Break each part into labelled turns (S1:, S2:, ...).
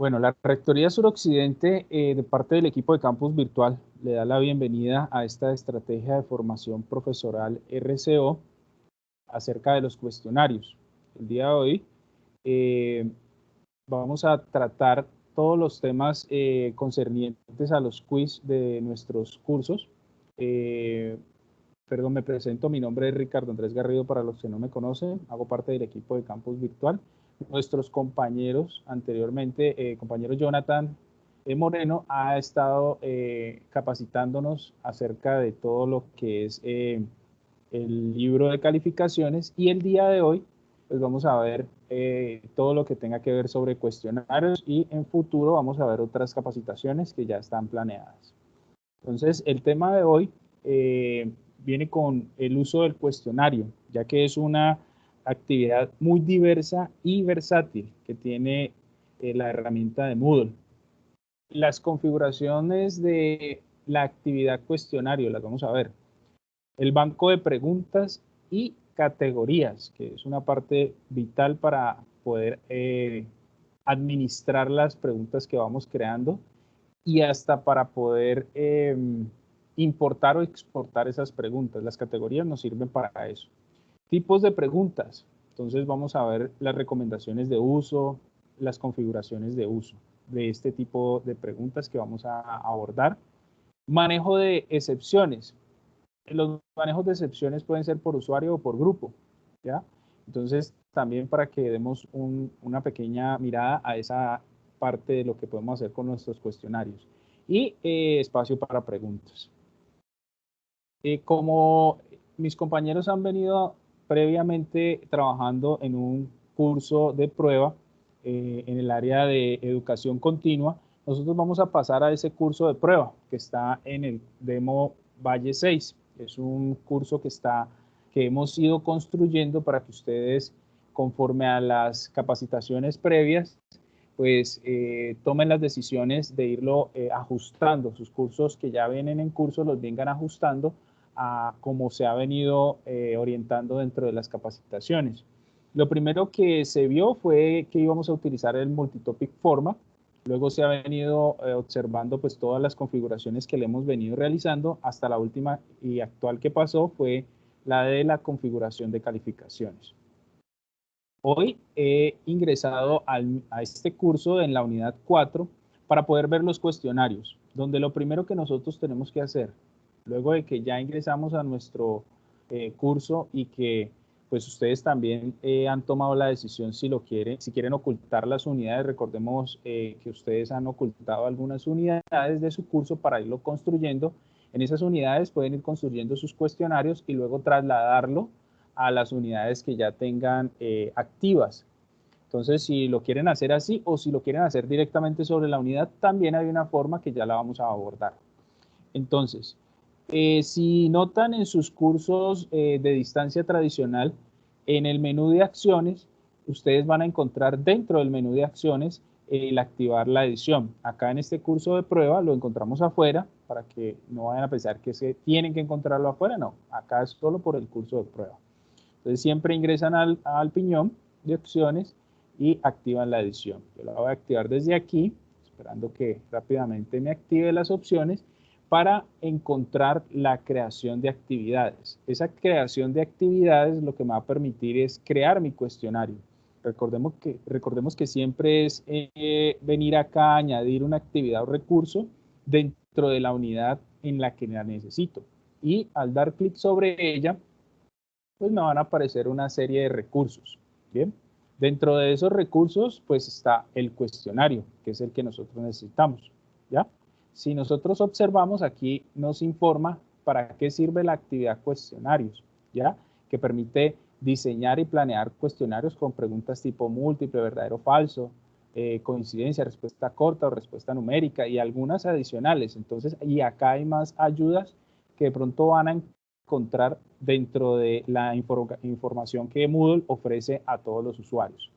S1: Bueno, la Rectoría Suroccidente, de parte del equipo de Campus Virtual, le da la bienvenida a esta estrategia de formación profesoral RCO acerca de los cuestionarios. El día de hoy vamos a tratar todos los temas concernientes a los quiz de nuestros cursos. Perdón, me presento, mi nombre es Ricardo Andrés Garrido, para los que no me conocen, hago parte del equipo de Campus Virtual. Nuestros compañeros anteriormente, compañero Jonathan Moreno, ha estado capacitándonos acerca de todo lo que es el libro de calificaciones, y el día de hoy pues vamos a ver todo lo que tenga que ver sobre cuestionarios, y en futuro vamos a ver otras capacitaciones que ya están planeadas. Entonces, el tema de hoy viene con el uso del cuestionario, ya que es una actividad muy diversa y versátil que tiene la herramienta de Moodle. Las configuraciones de la actividad cuestionario las vamos a ver. El banco de preguntas y categorías, que es una parte vital para poder administrar las preguntas que vamos creando, y hasta para poder importar o exportar esas preguntas. Las categorías nos sirven para eso. Tipos de preguntas. Entonces vamos a ver las recomendaciones de uso, las configuraciones de uso de este tipo de preguntas que vamos a abordar. Manejo de excepciones. Los manejos de excepciones pueden ser por usuario o por grupo, ¿ya? Entonces, también para que demos una pequeña mirada a esa parte de lo que podemos hacer con nuestros cuestionarios. Y espacio para preguntas. Como mis compañeros han venido previamente trabajando en un curso de prueba en el área de educación continua, nosotros vamos a pasar a ese curso de prueba que está en el Demo Valle 6. Es un curso que hemos ido construyendo para que ustedes, conforme a las capacitaciones previas, pues tomen las decisiones de irlo ajustando. Sus cursos que ya vienen en curso los vengan ajustando a cómo se ha venido orientando dentro de las capacitaciones. Lo primero que se vio fue que íbamos a utilizar el multitopic format. Luego se ha venido observando pues todas las configuraciones que le hemos venido realizando, hasta la última y actual que pasó fue la de la configuración de calificaciones. Hoy he ingresado a este curso en la unidad 4 para poder ver los cuestionarios, donde lo primero que nosotros tenemos que hacer, luego de que ya ingresamos a nuestro curso y que pues ustedes también han tomado la decisión si quieren ocultar las unidades. Recordemos que ustedes han ocultado algunas unidades de su curso para irlo construyendo. En esas unidades pueden ir construyendo sus cuestionarios y luego trasladarlo a las unidades que ya tengan activas. Entonces, si lo quieren hacer así o si lo quieren hacer directamente sobre la unidad, también hay una forma que ya la vamos a abordar. Entonces, si notan en sus cursos de distancia tradicional, en el menú de acciones, ustedes van a encontrar dentro del menú de acciones el activar la edición. Acá en este curso de prueba lo encontramos afuera, para que no vayan a pensar que tienen que encontrarlo afuera, no, acá es solo por el curso de prueba. Entonces siempre ingresan al piñón de opciones y activan la edición. Yo la voy a activar desde aquí, esperando que rápidamente me active las opciones para encontrar la creación de actividades. Esa creación de actividades lo que me va a permitir es crear mi cuestionario. Recordemos que siempre es venir acá a añadir una actividad o recurso dentro de la unidad en la que la necesito. Y al dar clic sobre ella, pues me van a aparecer una serie de recursos. Bien, dentro de esos recursos pues está el cuestionario, que es el que nosotros necesitamos. ¿Ya? Si nosotros observamos, aquí nos informa para qué sirve la actividad cuestionarios, ¿ya? Que permite diseñar y planear cuestionarios con preguntas tipo múltiple, verdadero o falso, coincidencia, respuesta corta o respuesta numérica, y algunas adicionales. Entonces, y acá hay más ayudas que de pronto van a encontrar dentro de la información que Moodle ofrece a todos los usuarios.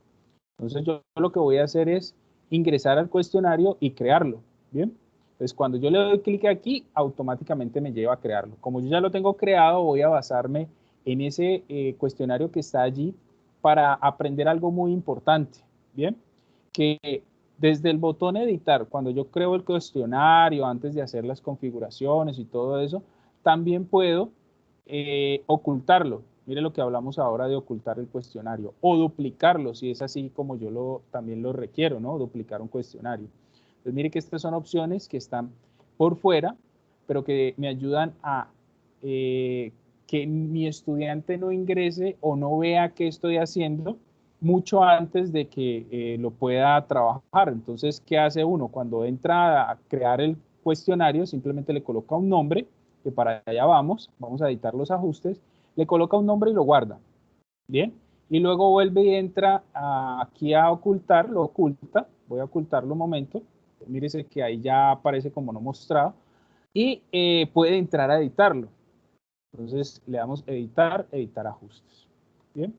S1: Entonces yo lo que voy a hacer es ingresar al cuestionario y crearlo. Bien, entonces cuando yo le doy clic aquí, automáticamente me lleva a crearlo. Como yo ya lo tengo creado, voy a basarme en ese cuestionario que está allí para aprender algo muy importante. Bien, que Desde el botón editar, cuando yo creo el cuestionario, antes de hacer las configuraciones y todo eso, también puedo ocultarlo. Mire lo que hablamos ahora de ocultar el cuestionario o duplicarlo, si es así como yo también lo requiero, ¿no? Duplicar un cuestionario. Entonces, mire que estas son opciones que están por fuera, pero que me ayudan a que mi estudiante no ingrese o no vea qué estoy haciendo mucho antes de que lo pueda trabajar. Entonces, ¿qué hace uno? Cuando entra a crear el cuestionario, simplemente le coloca un nombre, que para allá vamos a editar los ajustes, le coloca un nombre y lo guarda. Bien, y luego vuelve y entra aquí a ocultar, lo oculta, voy a ocultarlo un momento, mírese que ahí ya aparece como no mostrado, y puede entrar a editarlo. Entonces le damos editar, editar ajustes. Bien.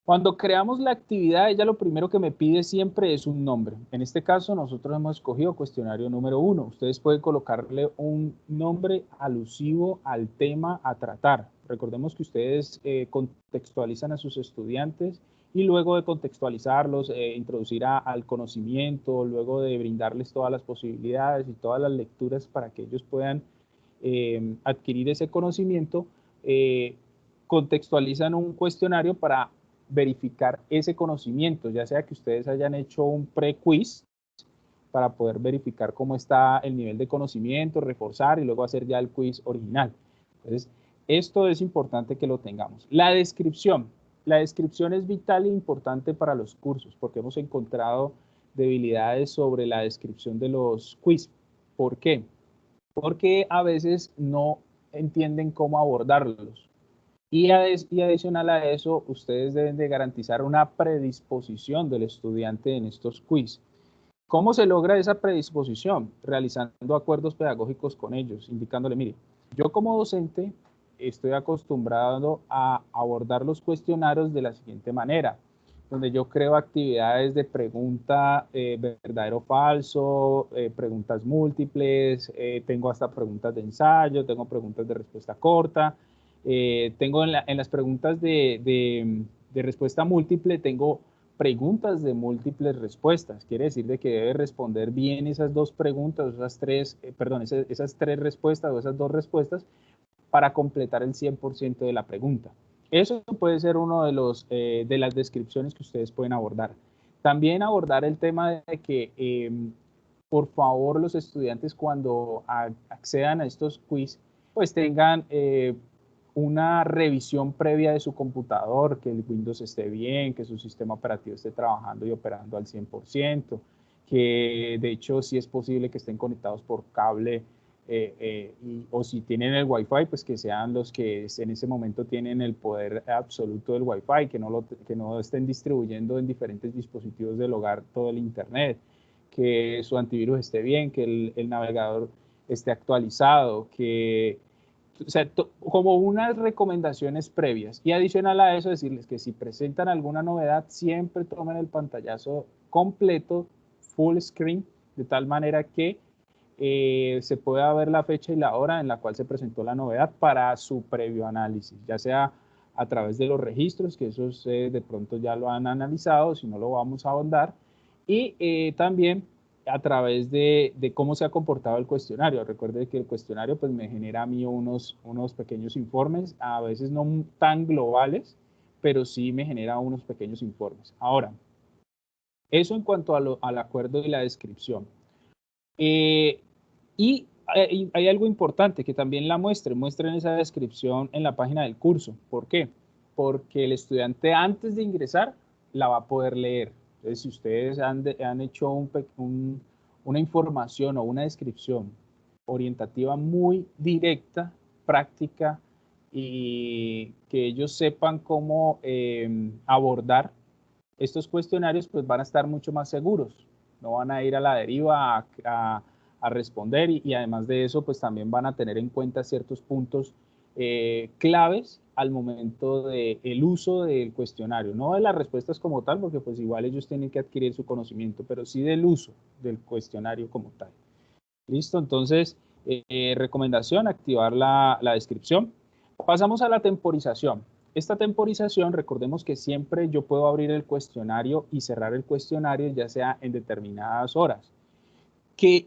S1: Cuando creamos la actividad, ella lo primero que me pide siempre es un nombre. En este caso, nosotros hemos escogido cuestionario número 1. Ustedes pueden colocarle un nombre alusivo al tema a tratar. Recordemos que ustedes contextualizan a sus estudiantes y luego de contextualizarlos, introducir al conocimiento, luego de brindarles todas las posibilidades y todas las lecturas para que ellos puedan adquirir ese conocimiento, contextualizan un cuestionario para verificar ese conocimiento, ya sea que ustedes hayan hecho un pre-quiz para poder verificar cómo está el nivel de conocimiento, reforzar y luego hacer ya el quiz original. Entonces, esto es importante que lo tengamos. La descripción es vital e importante para los cursos porque hemos encontrado debilidades sobre la descripción de los quiz. ¿Por qué? Porque a veces no entienden cómo abordarlos. Y adicional a eso, ustedes deben de garantizar una predisposición del estudiante en estos quiz. ¿Cómo se logra esa predisposición? Realizando acuerdos pedagógicos con ellos, indicándole, mire, yo como docente estoy acostumbrado a abordar los cuestionarios de la siguiente manera, donde yo creo actividades de pregunta verdadero o falso, preguntas múltiples, tengo hasta preguntas de ensayo, tengo preguntas de respuesta corta, tengo en las preguntas de respuesta múltiple, tengo preguntas de múltiples respuestas. Quiere decir de que debe responder bien esas dos preguntas, esas tres respuestas o esas dos respuestas para completar el 100% de la pregunta. Eso puede ser uno de las descripciones que ustedes pueden abordar. También abordar el tema de que, por favor, los estudiantes cuando accedan a estos quiz, pues tengan una revisión previa de su computador, que el Windows esté bien, que su sistema operativo esté trabajando y operando al 100%, que de hecho si es posible que estén conectados por cable o si tienen el Wi-Fi, pues que sean los que en ese momento tienen el poder absoluto del Wi-Fi, que no estén distribuyendo en diferentes dispositivos del hogar todo el Internet, que su antivirus esté bien, que el navegador esté actualizado, que o sea, como unas recomendaciones previas. Y adicional a eso, decirles que si presentan alguna novedad, siempre tomen el pantallazo completo, full screen, de tal manera que se pueda ver la fecha y la hora en la cual se presentó la novedad para su previo análisis, ya sea a través de los registros, que esos de pronto ya lo han analizado, si no lo vamos a ahondar, y también a través de cómo se ha comportado el cuestionario. Recuerde que el cuestionario pues me genera a mí unos pequeños informes, a veces no tan globales, pero sí me genera unos pequeños informes. Ahora, eso en cuanto al acuerdo y la descripción. Y hay algo importante que también la muestren esa descripción en la página del curso. ¿Por qué? Porque el estudiante antes de ingresar la va a poder leer. Entonces, si ustedes han hecho una información o una descripción orientativa muy directa, práctica, y que ellos sepan cómo abordar estos cuestionarios, pues van a estar mucho más seguros. No van a ir a la deriva a responder y además de eso, pues también van a tener en cuenta ciertos puntos claves al momento del uso del cuestionario, no de las respuestas como tal, porque pues igual ellos tienen que adquirir su conocimiento, pero sí del uso del cuestionario como tal. Listo, entonces, recomendación, activar la descripción. Pasamos a la temporización. Esta temporización, recordemos que siempre yo puedo abrir el cuestionario y cerrar el cuestionario, ya sea en determinadas horas, que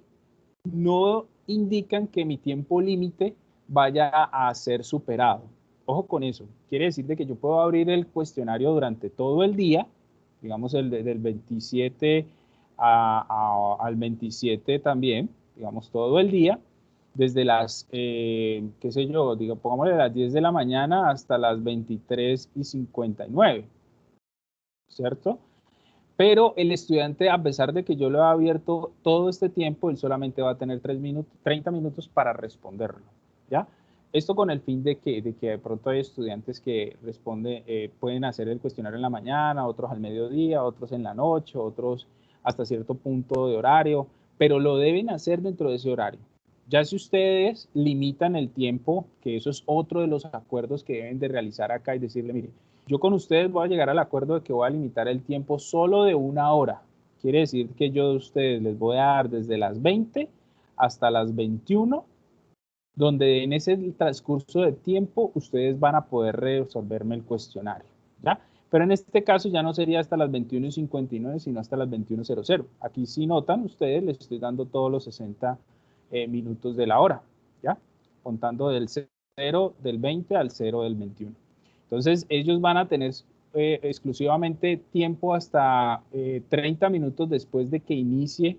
S1: no indican que mi tiempo límite vaya a ser superado. Ojo con eso. Quiere decir de que yo puedo abrir el cuestionario durante todo el día, digamos del 27 al 27 también, digamos todo el día, desde las, qué sé yo, digo, pongámosle las 10 de la mañana hasta las 23:59, ¿cierto? Pero el estudiante, a pesar de que yo lo he abierto todo este tiempo, él solamente va a tener 30 minutos para responderlo, ¿ya? Esto con el fin de que de pronto hay estudiantes que pueden hacer el cuestionario en la mañana, otros al mediodía, otros en la noche, otros hasta cierto punto de horario, pero lo deben hacer dentro de ese horario. Ya si ustedes limitan el tiempo, que eso es otro de los acuerdos que deben de realizar acá y decirle, mire, yo con ustedes voy a llegar al acuerdo de que voy a limitar el tiempo solo de 1 hora. Quiere decir que yo a ustedes les voy a dar desde las 20 hasta las 21, donde en ese transcurso de tiempo ustedes van a poder resolverme el cuestionario, ¿ya? Pero en este caso ya no sería hasta las 21:59, sino hasta las 21:00. Aquí si notan ustedes, les estoy dando todos los 60 minutos de la hora, ¿ya? Contando del 20 al 0 del 21. Entonces ellos van a tener exclusivamente tiempo hasta 30 minutos después de que inicie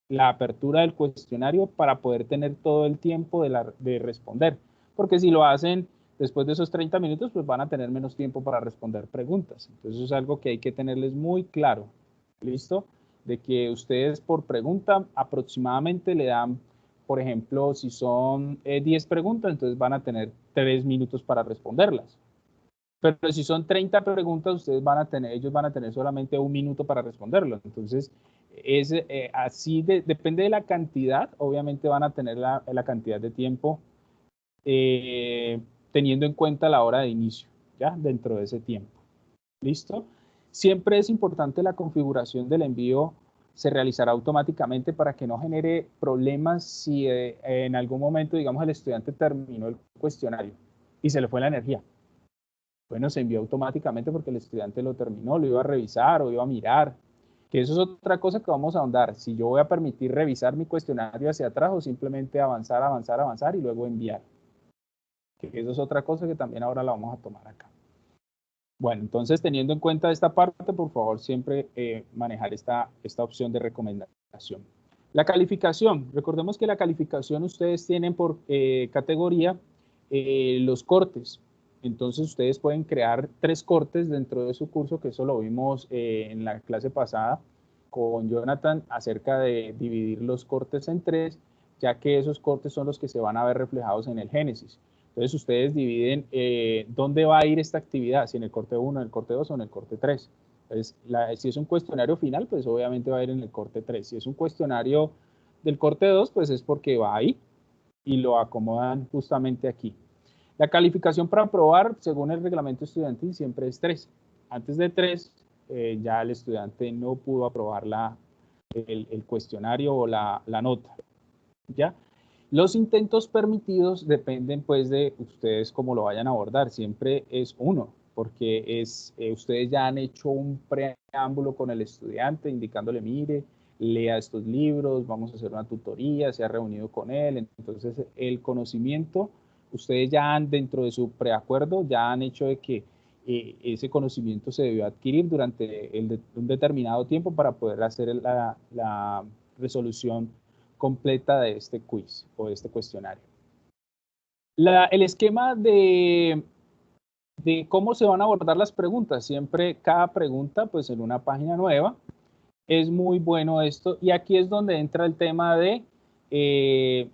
S1: la apertura del cuestionario para poder tener todo el tiempo de responder. Porque si lo hacen después de esos 30 minutos, pues van a tener menos tiempo para responder preguntas. Entonces eso es algo que hay que tenerles muy claro. ¿Listo? De que ustedes por pregunta aproximadamente le dan, por ejemplo, si son 10 preguntas, entonces van a tener 3 minutos para responderlas. Pero si son 30 preguntas, ellos van a tener solamente 1 minuto para responderlo. Entonces, depende de la cantidad, obviamente van a tener la cantidad de tiempo teniendo en cuenta la hora de inicio, ¿ya? Dentro de ese tiempo. ¿Listo? Siempre es importante la configuración del envío se realizará automáticamente para que no genere problemas si en algún momento, digamos, el estudiante terminó el cuestionario y se le fue la energía. Bueno, se envió automáticamente porque el estudiante lo terminó, lo iba a revisar o iba a mirar. Que eso es otra cosa que vamos a ahondar. Si yo voy a permitir revisar mi cuestionario hacia atrás o simplemente avanzar, avanzar, avanzar y luego enviar. Que eso es otra cosa que también ahora la vamos a tomar acá. Bueno, entonces teniendo en cuenta esta parte, por favor, siempre manejar esta opción de recomendación. La calificación. Recordemos que la calificación ustedes tienen por categoría los cortes. Entonces ustedes pueden crear 3 cortes dentro de su curso, que eso lo vimos en la clase pasada con Jonathan acerca de dividir los cortes en 3, ya que esos cortes son los que se van a ver reflejados en el Génesis. Entonces ustedes dividen dónde va a ir esta actividad, si en el corte 1, en el corte 2 o en el corte 3. Entonces, si es un cuestionario final, pues obviamente va a ir en el corte 3. Si es un cuestionario del corte 2, pues es porque va ahí y lo acomodan justamente aquí. La calificación para aprobar, según el reglamento estudiantil, siempre es 3. Antes de 3, ya el estudiante no pudo aprobar el cuestionario o la nota, ¿ya? Los intentos permitidos dependen pues de ustedes cómo lo vayan a abordar. Siempre es 1, porque ustedes ya han hecho un preámbulo con el estudiante indicándole, mire, lea estos libros, vamos a hacer una tutoría, se ha reunido con él. Entonces el conocimiento, ustedes ya han dentro de su preacuerdo, ya han hecho de que ese conocimiento se debió adquirir durante un determinado tiempo para poder hacer la resolución completa de este quiz o de este cuestionario. El esquema de cómo se van a abordar las preguntas, siempre cada pregunta pues en una página nueva, es muy bueno esto y aquí es donde entra el tema de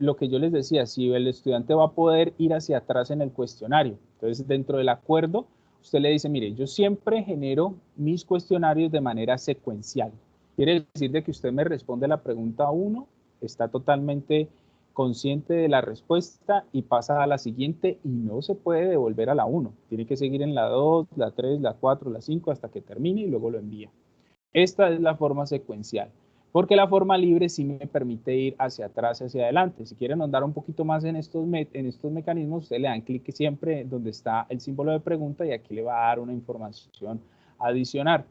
S1: lo que yo les decía, si el estudiante va a poder ir hacia atrás en el cuestionario. Entonces dentro del acuerdo usted le dice, mire, yo siempre genero mis cuestionarios de manera secuencial. Quiere decir de que usted me responde la pregunta 1, está totalmente consciente de la respuesta y pasa a la siguiente y no se puede devolver a la 1. Tiene que seguir en la 2, la 3, la 4, la 5 hasta que termine y luego lo envía. Esta es la forma secuencial. porque la forma libre sí me permite ir hacia atrás y hacia adelante. Si quieren ahondar un poquito más en estos mecanismos, ustedes le dan clic siempre donde está el símbolo de pregunta y aquí le va a dar una información adicional.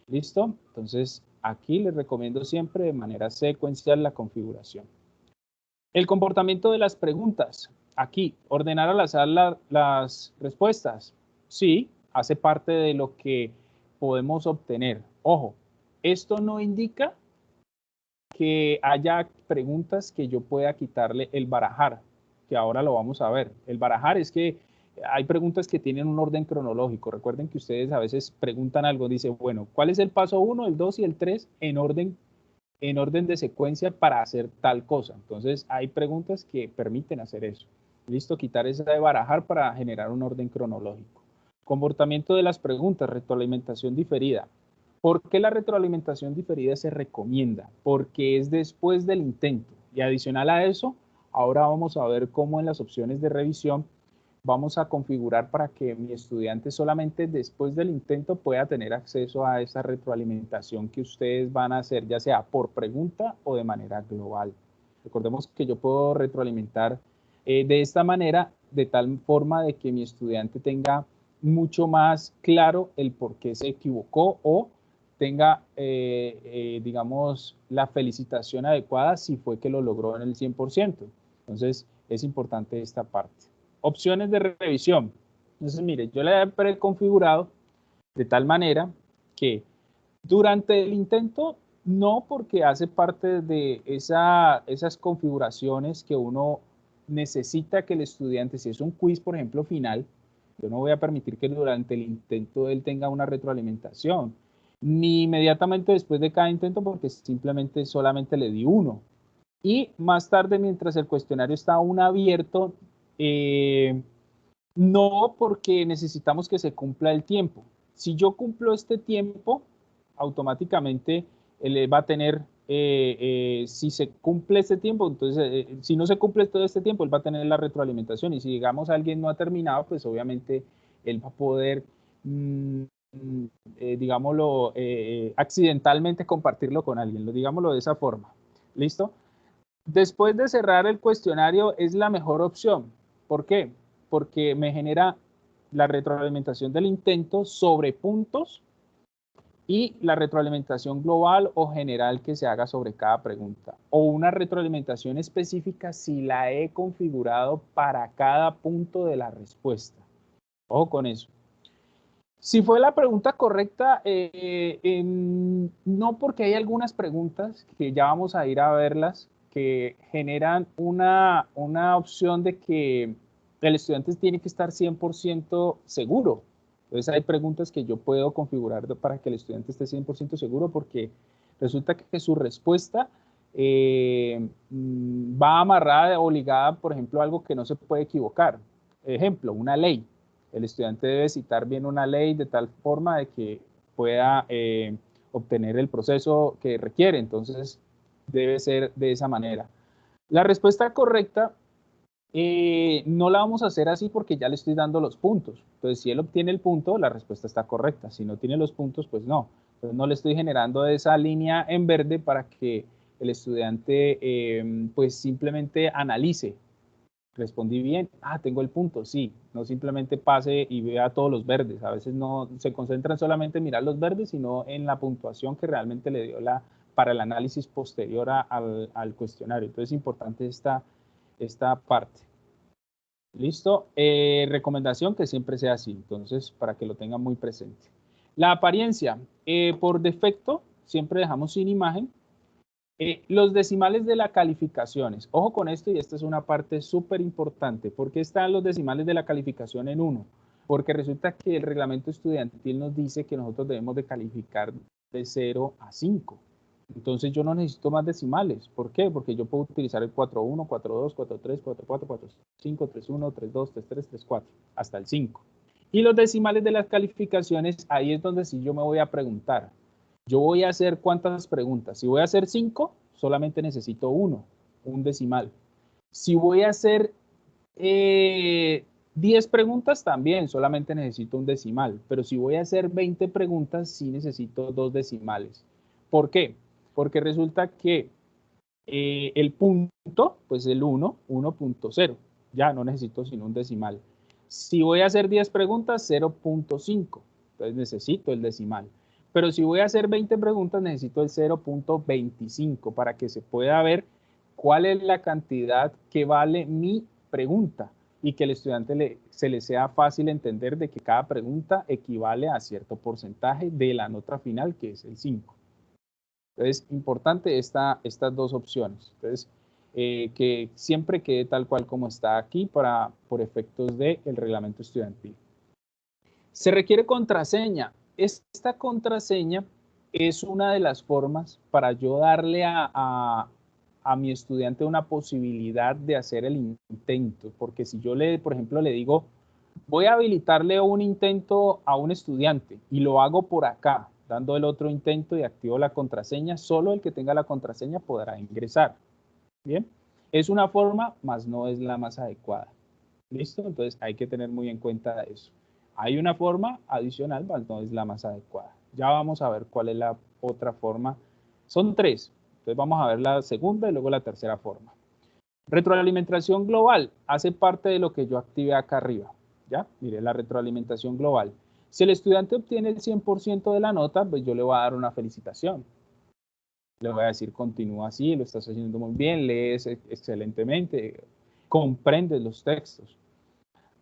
S1: ¿Listo? Entonces, aquí les recomiendo siempre de manera secuencial la configuración. El comportamiento de las preguntas. Aquí, ordenar al azar las respuestas. Sí, hace parte de lo que podemos obtener. Ojo, esto no indica que haya preguntas que yo pueda quitarle el barajar, que ahora lo vamos a ver. El barajar es que hay preguntas que tienen un orden cronológico. Recuerden que ustedes a veces preguntan algo, dice, bueno, ¿cuál es el paso 1, el 2 y el 3 en orden de secuencia para hacer tal cosa? Entonces, hay preguntas que permiten hacer eso. Listo, quitar esa de barajar para generar un orden cronológico. Comportamiento de las preguntas, retroalimentación diferida. ¿Por qué la retroalimentación diferida se recomienda? Porque es después del intento. Y adicional a eso, ahora vamos a ver cómo en las opciones de revisión vamos a configurar para que mi estudiante solamente después del intento pueda tener acceso a esa retroalimentación que ustedes van a hacer, ya sea por pregunta o de manera global. Recordemos que yo puedo retroalimentar de esta manera, de tal forma de que mi estudiante tenga mucho más claro el por qué se equivocó o tenga, digamos, la felicitación adecuada si fue que lo logró en el 100%. Entonces, es importante esta parte. Opciones de revisión. Entonces, mire, yo le he preconfigurado de tal manera que durante el intento, no, porque hace parte de esas configuraciones que uno necesita que el estudiante, si es un quiz, por ejemplo, final, yo no voy a permitir que durante el intento él tenga una retroalimentación, ni inmediatamente después de cada intento, porque simplemente solamente le di uno. Y más tarde, mientras el cuestionario está aún abierto, no, porque necesitamos que se cumpla el tiempo. Si yo cumplo este tiempo, automáticamente él va a tener, si se cumple este tiempo, entonces, si no se cumple todo este tiempo, él va a tener la retroalimentación. Y si, digamos, alguien no ha terminado, pues obviamente él va a poder, digámoslo, accidentalmente compartirlo con alguien, digámoslo de esa forma. ¿Listo? Después de cerrar el cuestionario es la mejor opción. ¿Por qué? Porque me genera la retroalimentación del intento sobre puntos y la retroalimentación global o general que se haga sobre cada pregunta. O una retroalimentación específica si la he configurado para cada punto de la respuesta. Ojo con eso. Si fue la pregunta correcta, no, porque hay algunas preguntas que ya vamos a ir a verlas que generan una opción de que el estudiante tiene que estar 100% seguro. Entonces hay preguntas que yo puedo configurar para que el estudiante esté 100% seguro porque resulta que su respuesta va amarrada o ligada, por ejemplo, a algo que no se puede equivocar. Ejemplo, una ley. El estudiante debe citar bien una ley de tal forma de que pueda obtener el proceso que requiere. Entonces, debe ser de esa manera. La respuesta correcta no la vamos a hacer así porque ya le estoy dando los puntos. Entonces, si él obtiene el punto, la respuesta está correcta. Si no tiene los puntos, pues no. Entonces, no le estoy generando esa línea en verde para que el estudiante pues simplemente analice. Respondí bien, tengo el punto, sí, no simplemente pase y vea todos los verdes, a veces no se concentran solamente en mirar los verdes, sino en la puntuación que realmente le dio para el análisis posterior al cuestionario. Entonces es importante esta parte. ¿Listo? Recomendación que siempre sea así, entonces para que lo tengan muy presente. La apariencia, por defecto, siempre dejamos sin imagen. Los decimales de las calificaciones. Ojo con esto, y esta es una parte súper importante. ¿Por qué están los decimales de la calificación en 1? Porque resulta que el reglamento estudiantil nos dice que nosotros debemos de calificar de 0 a 5. Entonces yo no necesito más decimales. ¿Por qué? Porque yo puedo utilizar el 4.1, 4.2, 4.3, 4.4, 4.5, 3.1, 3.2, 3.3, 3.4, hasta el 5. Y los decimales de las calificaciones, ahí es donde sí yo me voy a preguntar. Yo voy a hacer ¿cuántas preguntas? Si voy a hacer 5, solamente necesito un decimal. Si voy a hacer 10 preguntas, también solamente necesito un decimal. Pero si voy a hacer 20 preguntas, sí necesito 2 decimales. ¿Por qué? Porque resulta que el punto, pues el 1, 1.0. Ya no necesito sino un decimal. Si voy a hacer 10 preguntas, 0.5. Entonces necesito el decimal. Pero si voy a hacer 20 preguntas, necesito el 0.25 para que se pueda ver cuál es la cantidad que vale mi pregunta y que el estudiante se le sea fácil entender de que cada pregunta equivale a cierto porcentaje de la nota final, que es el 5. Entonces, importante estas dos opciones. Entonces, que siempre quede tal cual como está aquí por efectos del reglamento estudiantil. Se requiere contraseña. Esta contraseña es una de las formas para yo darle a mi estudiante una posibilidad de hacer el intento. Porque si yo, por ejemplo, le digo, voy a habilitarle un intento a un estudiante y lo hago por acá, dando el otro intento y activo la contraseña, solo el que tenga la contraseña podrá ingresar. Bien, es una forma, mas no es la más adecuada. ¿Listo? Entonces hay que tener muy en cuenta eso. Hay una forma adicional, mas no es la más adecuada. Ya vamos a ver cuál es la otra forma. Son 3. Entonces vamos a ver la segunda y luego la tercera forma. Retroalimentación global hace parte de lo que yo activé acá arriba. ¿Ya? Mire, la retroalimentación global. Si el estudiante obtiene el 100% de la nota, pues yo le voy a dar una felicitación. Le voy a decir, continúa así, lo estás haciendo muy bien, lees excelentemente, comprendes los textos.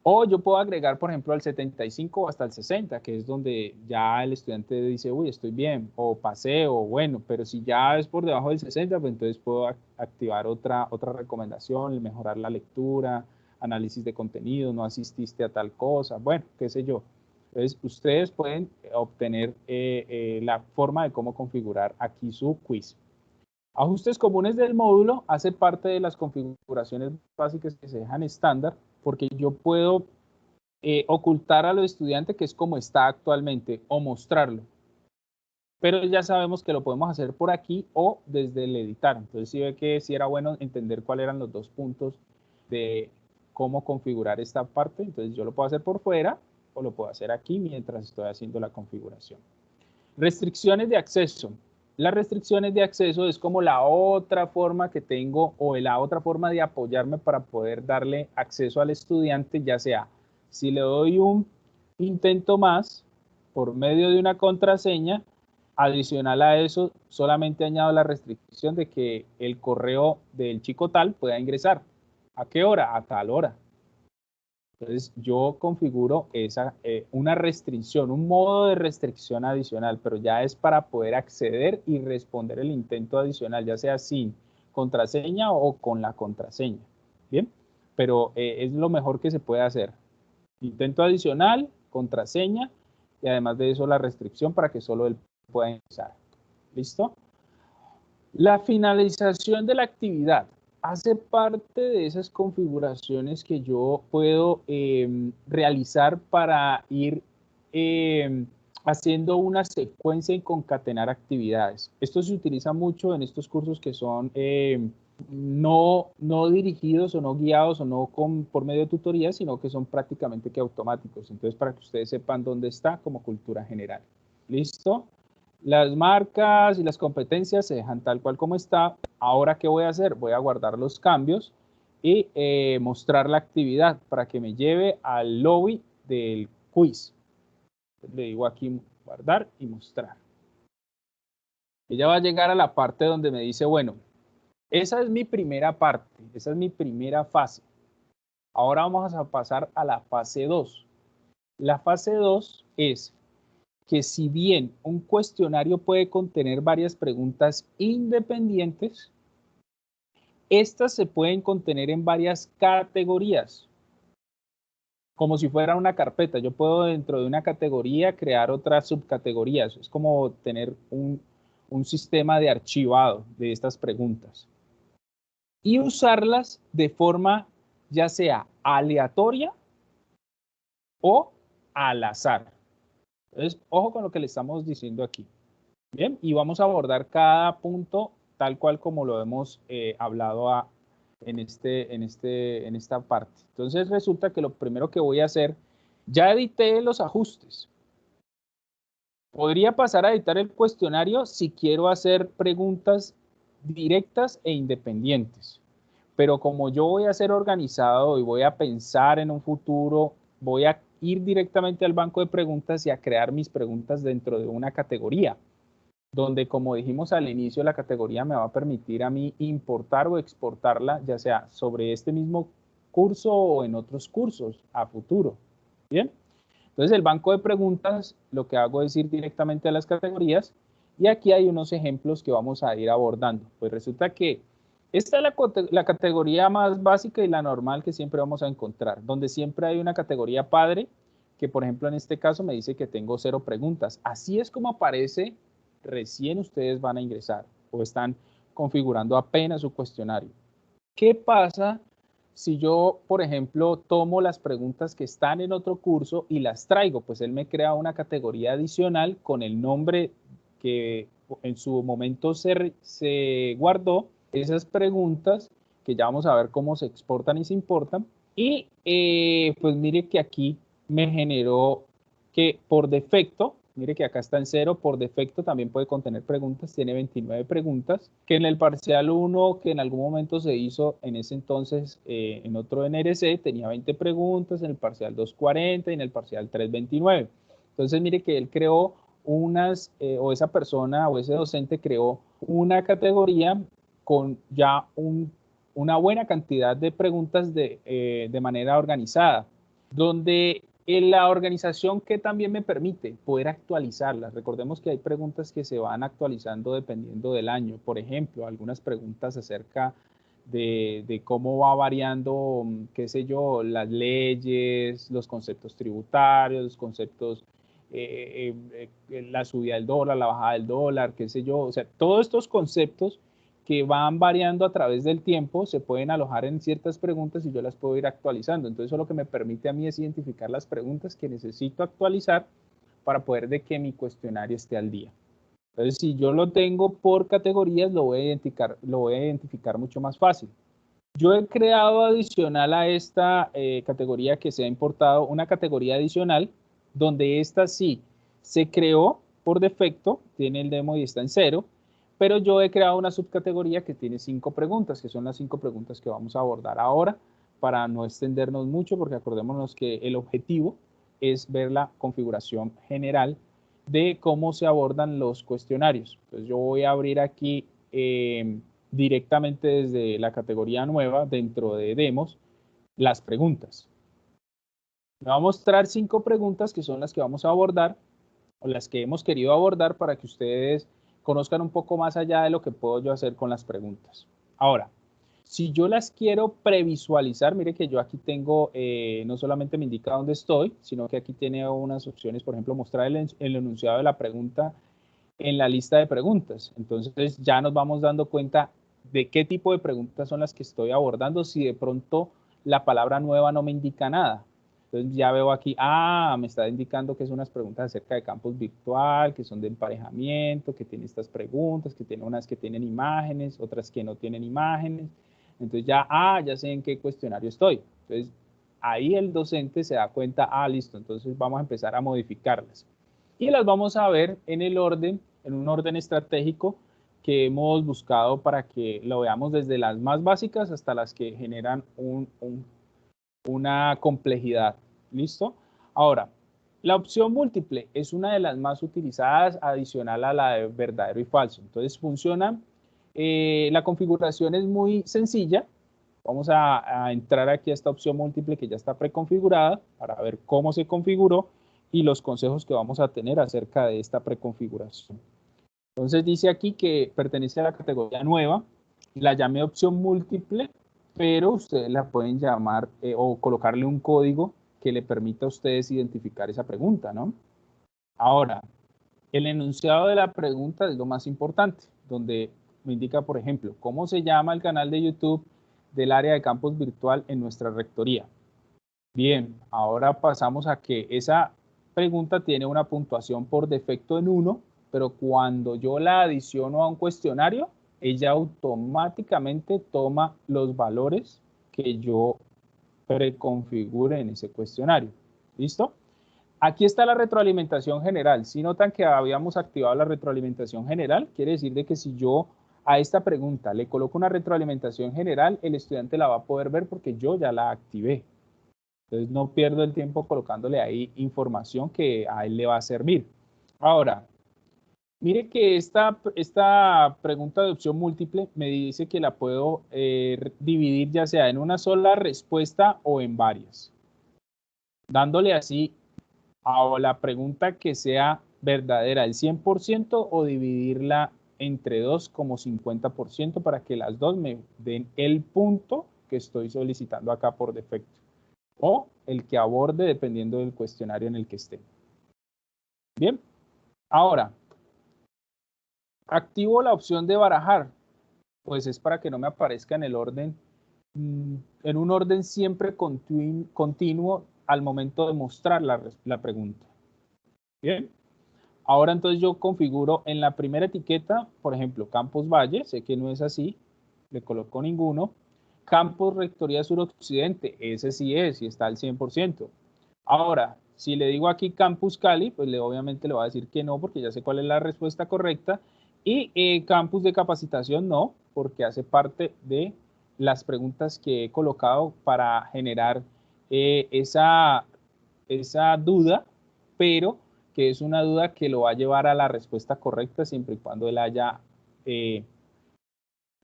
S1: O yo puedo agregar, por ejemplo, al 75 o hasta el 60, que es donde ya el estudiante dice, uy, estoy bien, o pasé, o bueno, pero si ya es por debajo del 60, pues entonces puedo activar otra recomendación, mejorar la lectura, análisis de contenido, no asististe a tal cosa, bueno, qué sé yo. Entonces, ustedes pueden obtener la forma de cómo configurar aquí su quiz. Ajustes comunes del módulo hace parte de las configuraciones básicas que se dejan estándar, porque yo puedo ocultar a los estudiantes que es como está actualmente o mostrarlo. Pero ya sabemos que lo podemos hacer por aquí o desde el editar. Entonces sí ve que sí era bueno entender cuáles eran los dos puntos de cómo configurar esta parte. Entonces yo lo puedo hacer por fuera o lo puedo hacer aquí mientras estoy haciendo la configuración. Restricciones de acceso. Las restricciones de acceso es como la otra forma que tengo o la otra forma de apoyarme para poder darle acceso al estudiante, ya sea si le doy un intento más por medio de una contraseña, adicional a eso solamente añado la restricción de que el correo del chico tal pueda ingresar. ¿A qué hora? A tal hora. Entonces yo configuro una restricción, un modo de restricción adicional, pero ya es para poder acceder y responder el intento adicional, ya sea sin contraseña o con la contraseña. Bien, pero es lo mejor que se puede hacer. Intento adicional, contraseña y además de eso la restricción para que solo él pueda ingresar. ¿Listo? La finalización de la actividad hace parte de esas configuraciones que yo puedo realizar para ir haciendo una secuencia y concatenar actividades. Esto se utiliza mucho en estos cursos que son no dirigidos o no guiados o no por medio de tutorías, sino que son prácticamente que automáticos. Entonces, para que ustedes sepan dónde está como cultura general. ¿Listo? Las marcas y las competencias se dejan tal cual como está. Ahora, ¿qué voy a hacer? Voy a guardar los cambios y mostrar la actividad para que me lleve al lobby del quiz. Le digo aquí guardar y mostrar. Ella va a llegar a la parte donde me dice, bueno, esa es mi primera parte, esa es mi primera fase. Ahora vamos a pasar a la fase 2. La fase 2 es que si bien un cuestionario puede contener varias preguntas independientes, estas se pueden contener en varias categorías, como si fuera una carpeta. Yo puedo dentro de una categoría crear otras subcategorías. Es como tener un sistema de archivado de estas preguntas. Y usarlas de forma ya sea aleatoria o al azar. Entonces, ojo con lo que le estamos diciendo aquí. Bien, y vamos a abordar cada punto tal cual como lo hemos hablado en esta parte. Entonces resulta que lo primero que voy a hacer, ya edité los ajustes. Podría pasar a editar el cuestionario si quiero hacer preguntas directas e independientes. Pero como yo voy a ser organizado y voy a pensar en un futuro, voy a ir directamente al banco de preguntas y a crear mis preguntas dentro de una categoría, donde, como dijimos al inicio, la categoría me va a permitir a mí importar o exportarla, ya sea sobre este mismo curso o en otros cursos a futuro. Bien. Entonces, el banco de preguntas, lo que hago es ir directamente a las categorías y aquí hay unos ejemplos que vamos a ir abordando. Pues resulta que esta es la categoría más básica y la normal que siempre vamos a encontrar, donde siempre hay una categoría padre, que por ejemplo en este caso me dice que tengo 0 preguntas. Así es como aparece recién ustedes van a ingresar o están configurando apenas su cuestionario. ¿Qué pasa si yo, por ejemplo, tomo las preguntas que están en otro curso y las traigo? Pues él me crea una categoría adicional con el nombre que en su momento se guardó, esas preguntas que ya vamos a ver cómo se exportan y se importan. Y pues mire que aquí me generó que por defecto, mire que acá está en 0, por defecto también puede contener preguntas, tiene 29 preguntas, que en el parcial 1, que en algún momento se hizo en ese entonces en otro NRC, tenía 20 preguntas, en el parcial 2, 40 y en el parcial 3, 29. Entonces mire que él creó o esa persona o ese docente creó una categoría con ya una buena cantidad de preguntas de manera organizada, donde la organización que también me permite poder actualizarlas. Recordemos que hay preguntas que se van actualizando dependiendo del año. Por ejemplo, algunas preguntas acerca de cómo va variando, qué sé yo, las leyes, los conceptos tributarios, los conceptos, la subida del dólar, la bajada del dólar, qué sé yo. O sea, todos estos conceptos que van variando a través del tiempo, se pueden alojar en ciertas preguntas y yo las puedo ir actualizando. Entonces, eso lo que me permite a mí es identificar las preguntas que necesito actualizar para poder de que mi cuestionario esté al día. Entonces, si yo lo tengo por categorías, lo voy a identificar mucho más fácil. Yo he creado adicional a esta categoría que se ha importado, una categoría adicional, donde esta sí se creó por defecto, tiene el demo y está en 0, pero yo he creado una subcategoría que tiene 5 preguntas, que son las 5 preguntas que vamos a abordar ahora, para no extendernos mucho, porque acordémonos que el objetivo es ver la configuración general de cómo se abordan los cuestionarios. Entonces yo voy a abrir aquí directamente desde la categoría nueva, dentro de demos, las preguntas. Me va a mostrar 5 preguntas que son las que vamos a abordar, o las que hemos querido abordar para que ustedes conozcan un poco más allá de lo que puedo yo hacer con las preguntas. Ahora, si yo las quiero previsualizar, mire que yo aquí tengo, no solamente me indica dónde estoy, sino que aquí tiene unas opciones, por ejemplo, mostrar el enunciado de la pregunta en la lista de preguntas. Entonces ya nos vamos dando cuenta de qué tipo de preguntas son las que estoy abordando si de pronto la palabra nueva no me indica nada. Entonces ya veo aquí, me está indicando que son unas preguntas acerca de campus virtual, que son de emparejamiento, que tiene estas preguntas, que tiene unas que tienen imágenes, otras que no tienen imágenes. Entonces ya sé en qué cuestionario estoy. Entonces ahí el docente se da cuenta, listo, entonces vamos a empezar a modificarlas. Y las vamos a ver en el orden, en un orden estratégico que hemos buscado para que lo veamos desde las más básicas hasta las que generan una complejidad. ¿Listo? Ahora, la opción múltiple es una de las más utilizadas adicional a la de verdadero y falso. Entonces funciona, la configuración es muy sencilla. Vamos a entrar aquí a esta opción múltiple que ya está preconfigurada para ver cómo se configuró y los consejos que vamos a tener acerca de esta preconfiguración. Entonces dice aquí que pertenece a la categoría nueva, la llamé opción múltiple, pero ustedes la pueden llamar o colocarle un código que le permita a ustedes identificar esa pregunta, ¿no? Ahora, el enunciado de la pregunta es lo más importante, donde me indica, por ejemplo, cómo se llama el canal de YouTube del área de campus virtual en nuestra rectoría. Bien, ahora pasamos a que esa pregunta tiene una puntuación por defecto en 1, pero cuando yo la adiciono a un cuestionario, ella automáticamente toma los valores que yo preconfigure en ese cuestionario. ¿Listo? Aquí está la retroalimentación general. Si notan que habíamos activado la retroalimentación general, quiere decir de que si yo a esta pregunta le coloco una retroalimentación general, el estudiante la va a poder ver porque yo ya la activé. Entonces no pierdo el tiempo colocándole ahí información que a él le va a servir. Ahora, mire que esta pregunta de opción múltiple me dice que la puedo dividir ya sea en una sola respuesta o en varias. Dándole así a la pregunta que sea verdadera el 100% o dividirla entre dos como 50% para que las dos me den el punto que estoy solicitando acá por defecto o el que aborde dependiendo del cuestionario en el que esté. Bien, ahora, activo la opción de barajar, pues es para que no me aparezca en el orden, en un orden siempre continuo al momento de mostrar la pregunta. Bien, ahora entonces yo configuro en la primera etiqueta, por ejemplo, Campus Valle, sé que no es así, le coloco ninguno. Campus Rectoría Suroccidente, ese sí es y está al 100%. Ahora, si le digo aquí Campus Cali, pues obviamente le voy a decir que no, porque ya sé cuál es la respuesta correcta. Y Campus de Capacitación no, porque hace parte de las preguntas que he colocado para generar esa duda, pero que es una duda que lo va a llevar a la respuesta correcta siempre y cuando él haya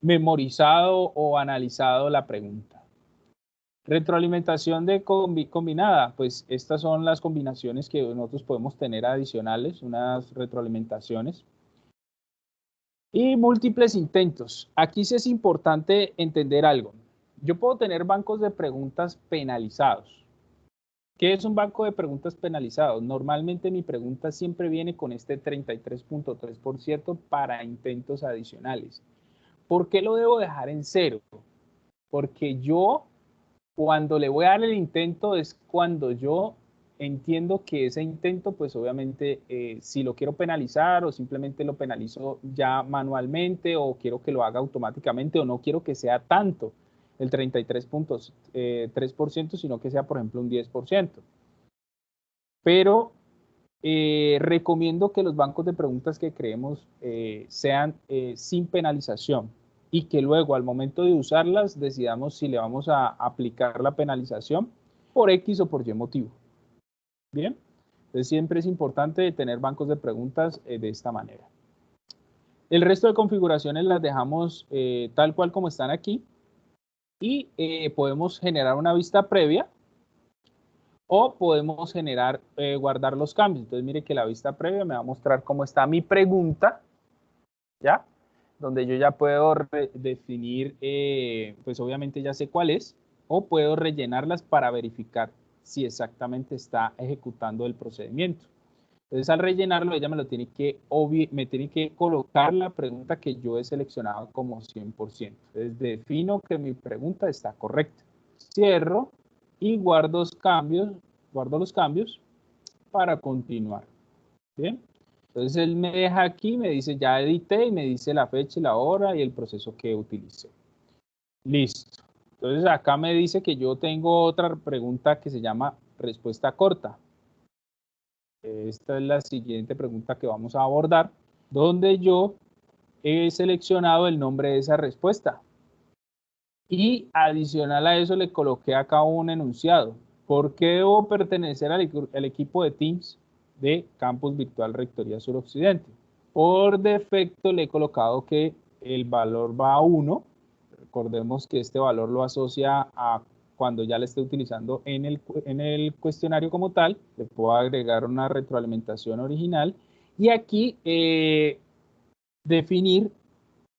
S1: memorizado o analizado la pregunta. Retroalimentación de combinada, pues estas son las combinaciones que nosotros podemos tener adicionales, unas retroalimentaciones. Y múltiples intentos. Aquí sí es importante entender algo. Yo puedo tener bancos de preguntas penalizados. ¿Qué es un banco de preguntas penalizados? Normalmente mi pregunta siempre viene con este 33.3% para intentos adicionales. ¿Por qué lo debo dejar en cero? Porque yo, cuando le voy a dar el intento, es cuando yo entiendo que ese intento, pues obviamente, si lo quiero penalizar o simplemente lo penalizo ya manualmente o quiero que lo haga automáticamente o no quiero que sea tanto el 33.3%, sino que sea, por ejemplo, un 10%. Pero recomiendo que los bancos de preguntas que creemos sean sin penalización y que luego al momento de usarlas decidamos si le vamos a aplicar la penalización por X o por Y motivo. Bien, entonces siempre es importante tener bancos de preguntas de esta manera. El resto de configuraciones las dejamos tal cual como están aquí y podemos generar una vista previa o podemos generar, guardar los cambios. Entonces mire que la vista previa me va a mostrar cómo está mi pregunta, ¿ya? Donde yo ya puedo definir, pues obviamente ya sé cuál es, o puedo rellenarlas para verificar si exactamente está ejecutando el procedimiento. Entonces al rellenarlo ella me tiene que colocar la pregunta que yo he seleccionado como 100%. Entonces defino que mi pregunta está correcta. Cierro y guardo los cambios para continuar. Bien. Entonces él me deja aquí, me dice ya edité y me dice la fecha y la hora y el proceso que utilicé. Listo. Entonces acá me dice que yo tengo otra pregunta que se llama respuesta corta. Esta es la siguiente pregunta que vamos a abordar, donde yo he seleccionado el nombre de esa respuesta. Y adicional a eso le coloqué acá un enunciado. ¿Por qué debo pertenecer al equipo de Teams de Campus Virtual Rectoría Suroccidente? Por defecto le he colocado que el valor va a 1. Recordemos que este valor lo asocia a cuando ya le esté utilizando en el cuestionario como tal. Le puedo agregar una retroalimentación original. Y aquí definir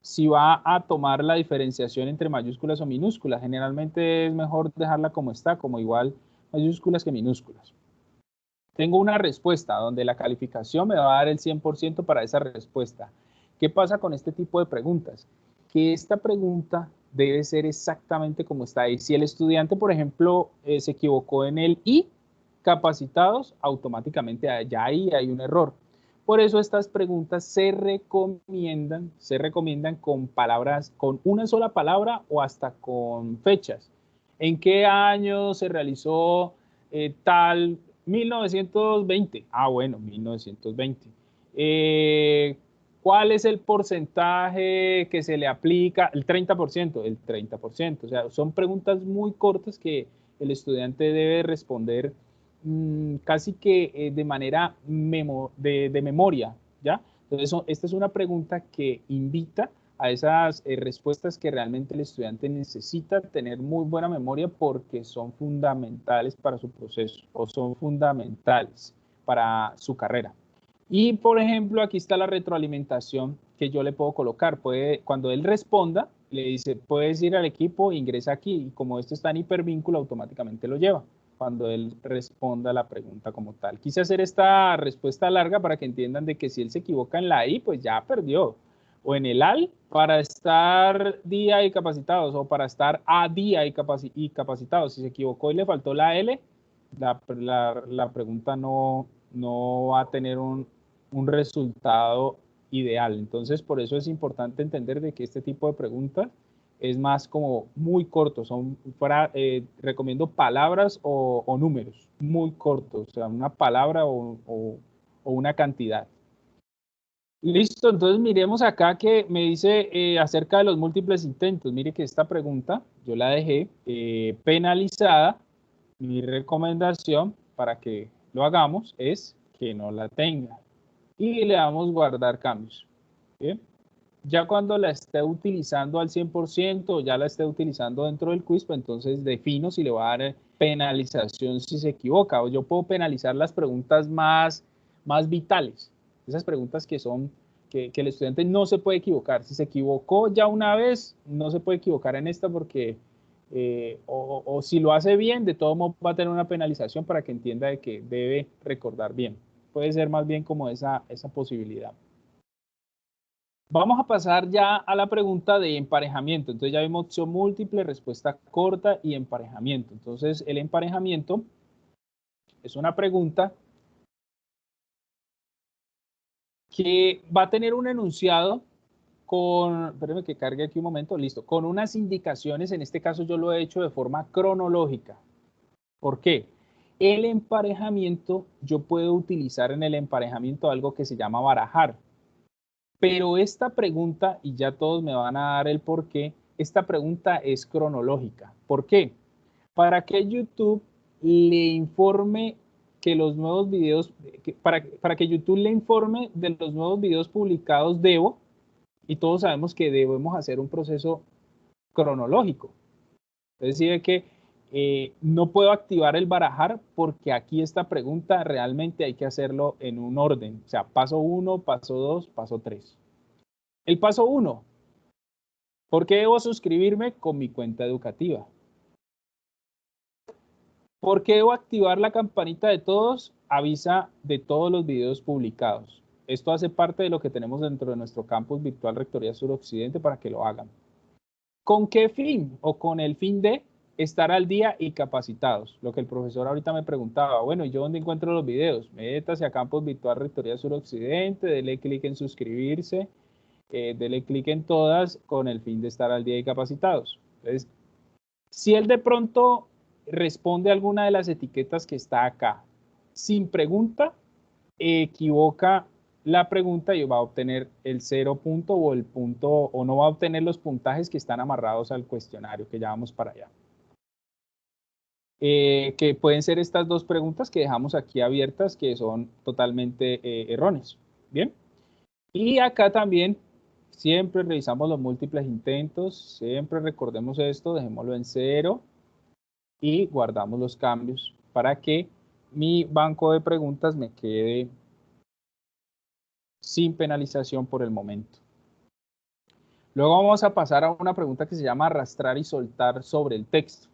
S1: si va a tomar la diferenciación entre mayúsculas o minúsculas. Generalmente es mejor dejarla como está, como igual mayúsculas que minúsculas. Tengo una respuesta donde la calificación me va a dar el 100% para esa respuesta. ¿Qué pasa con este tipo de preguntas? Que esta pregunta debe ser exactamente como está ahí. Si el estudiante, por ejemplo, se equivocó en el I, capacitados, automáticamente ya ahí hay un error. Por eso estas preguntas se recomiendan con palabras, con una sola palabra o hasta con fechas. ¿En qué año se realizó tal 1920. Ah, bueno, 1920. ¿Cuál es el porcentaje que se le aplica? El 30%, el 30%. O sea, son preguntas muy cortas que el estudiante debe responder casi que de manera de memoria, ¿ya? Entonces, esta es una pregunta que invita a esas respuestas que realmente el estudiante necesita tener muy buena memoria porque son fundamentales para su proceso o son fundamentales para su carrera. Y, por ejemplo, aquí está la retroalimentación que yo le puedo colocar. Cuando él responda, le dice, puedes ir al equipo, ingresa aquí. Y como esto está en hipervínculo, automáticamente lo lleva cuando él responda la pregunta como tal. Quise hacer esta respuesta larga para que entiendan de que si él se equivoca en la I, pues ya perdió. O en el AL, para estar día y capacitados, o para estar a día y capacitados. Si se equivocó y le faltó la L, la pregunta no va a tener un resultado ideal. Entonces, por eso es importante entender de que este tipo de preguntas es más como muy corto. Recomiendo palabras o números muy cortos, o sea, una palabra o una cantidad. Listo, entonces miremos acá que me dice acerca de los múltiples intentos. Mire que esta pregunta yo la dejé penalizada. Mi recomendación para que lo hagamos es que no la tenga. Y le damos guardar cambios. ¿Bien? Ya cuando la esté utilizando al 100%, ya la esté utilizando dentro del quiz, pues entonces defino si le va a dar penalización si se equivoca. O yo puedo penalizar las preguntas más vitales. Esas preguntas que son, que el estudiante no se puede equivocar. Si se equivocó ya una vez, no se puede equivocar en esta porque, o si lo hace bien, de todo modo va a tener una penalización para que entienda de que debe recordar bien. Puede ser más bien como esa posibilidad. Vamos a pasar ya a la pregunta de emparejamiento. Entonces ya vimos opción múltiple, respuesta corta y emparejamiento. Entonces el emparejamiento es una pregunta que va a tener un enunciado con, espérenme que cargue aquí un momento, listo, con unas indicaciones. En este caso yo lo he hecho de forma cronológica. ¿Por qué? El emparejamiento, yo puedo utilizar en el emparejamiento algo que se llama barajar. Pero esta pregunta, y ya todos me van a dar el por qué, esta pregunta es cronológica. ¿Por qué? Para que YouTube le informe que los nuevos videos, para que YouTube le informe de los nuevos videos publicados debo, y todos sabemos que debemos hacer un proceso cronológico. Es decir, que no puedo activar el barajar porque aquí esta pregunta realmente hay que hacerlo en un orden. O sea, paso 1, paso 2, paso 3. El paso 1, ¿por qué debo suscribirme con mi cuenta educativa? ¿Por qué debo activar la campanita de todos? Avisa de todos los videos publicados. Esto hace parte de lo que tenemos dentro de nuestro campus virtual Rectoría Suroccidente para que lo hagan. ¿Con qué fin? O con el fin de estar al día y capacitados. Lo que el profesor ahorita me preguntaba, bueno, ¿y yo dónde encuentro los videos? Métase a campus virtual Rectoría Suroccidente, dele clic en suscribirse, dele clic en todas con el fin de estar al día y capacitados. Entonces, si él de pronto responde a alguna de las etiquetas que está acá sin pregunta, equivoca la pregunta y va a obtener el 0 punto o el punto, o no va a obtener los puntajes que están amarrados al cuestionario, que ya vamos para allá. Que pueden ser estas dos preguntas que dejamos aquí abiertas, que son totalmente erróneas. Bien. Y acá también siempre revisamos los múltiples intentos, siempre recordemos esto, dejémoslo en 0 y guardamos los cambios para que mi banco de preguntas me quede sin penalización por el momento. Luego vamos a pasar a una pregunta que se llama arrastrar y soltar sobre el texto.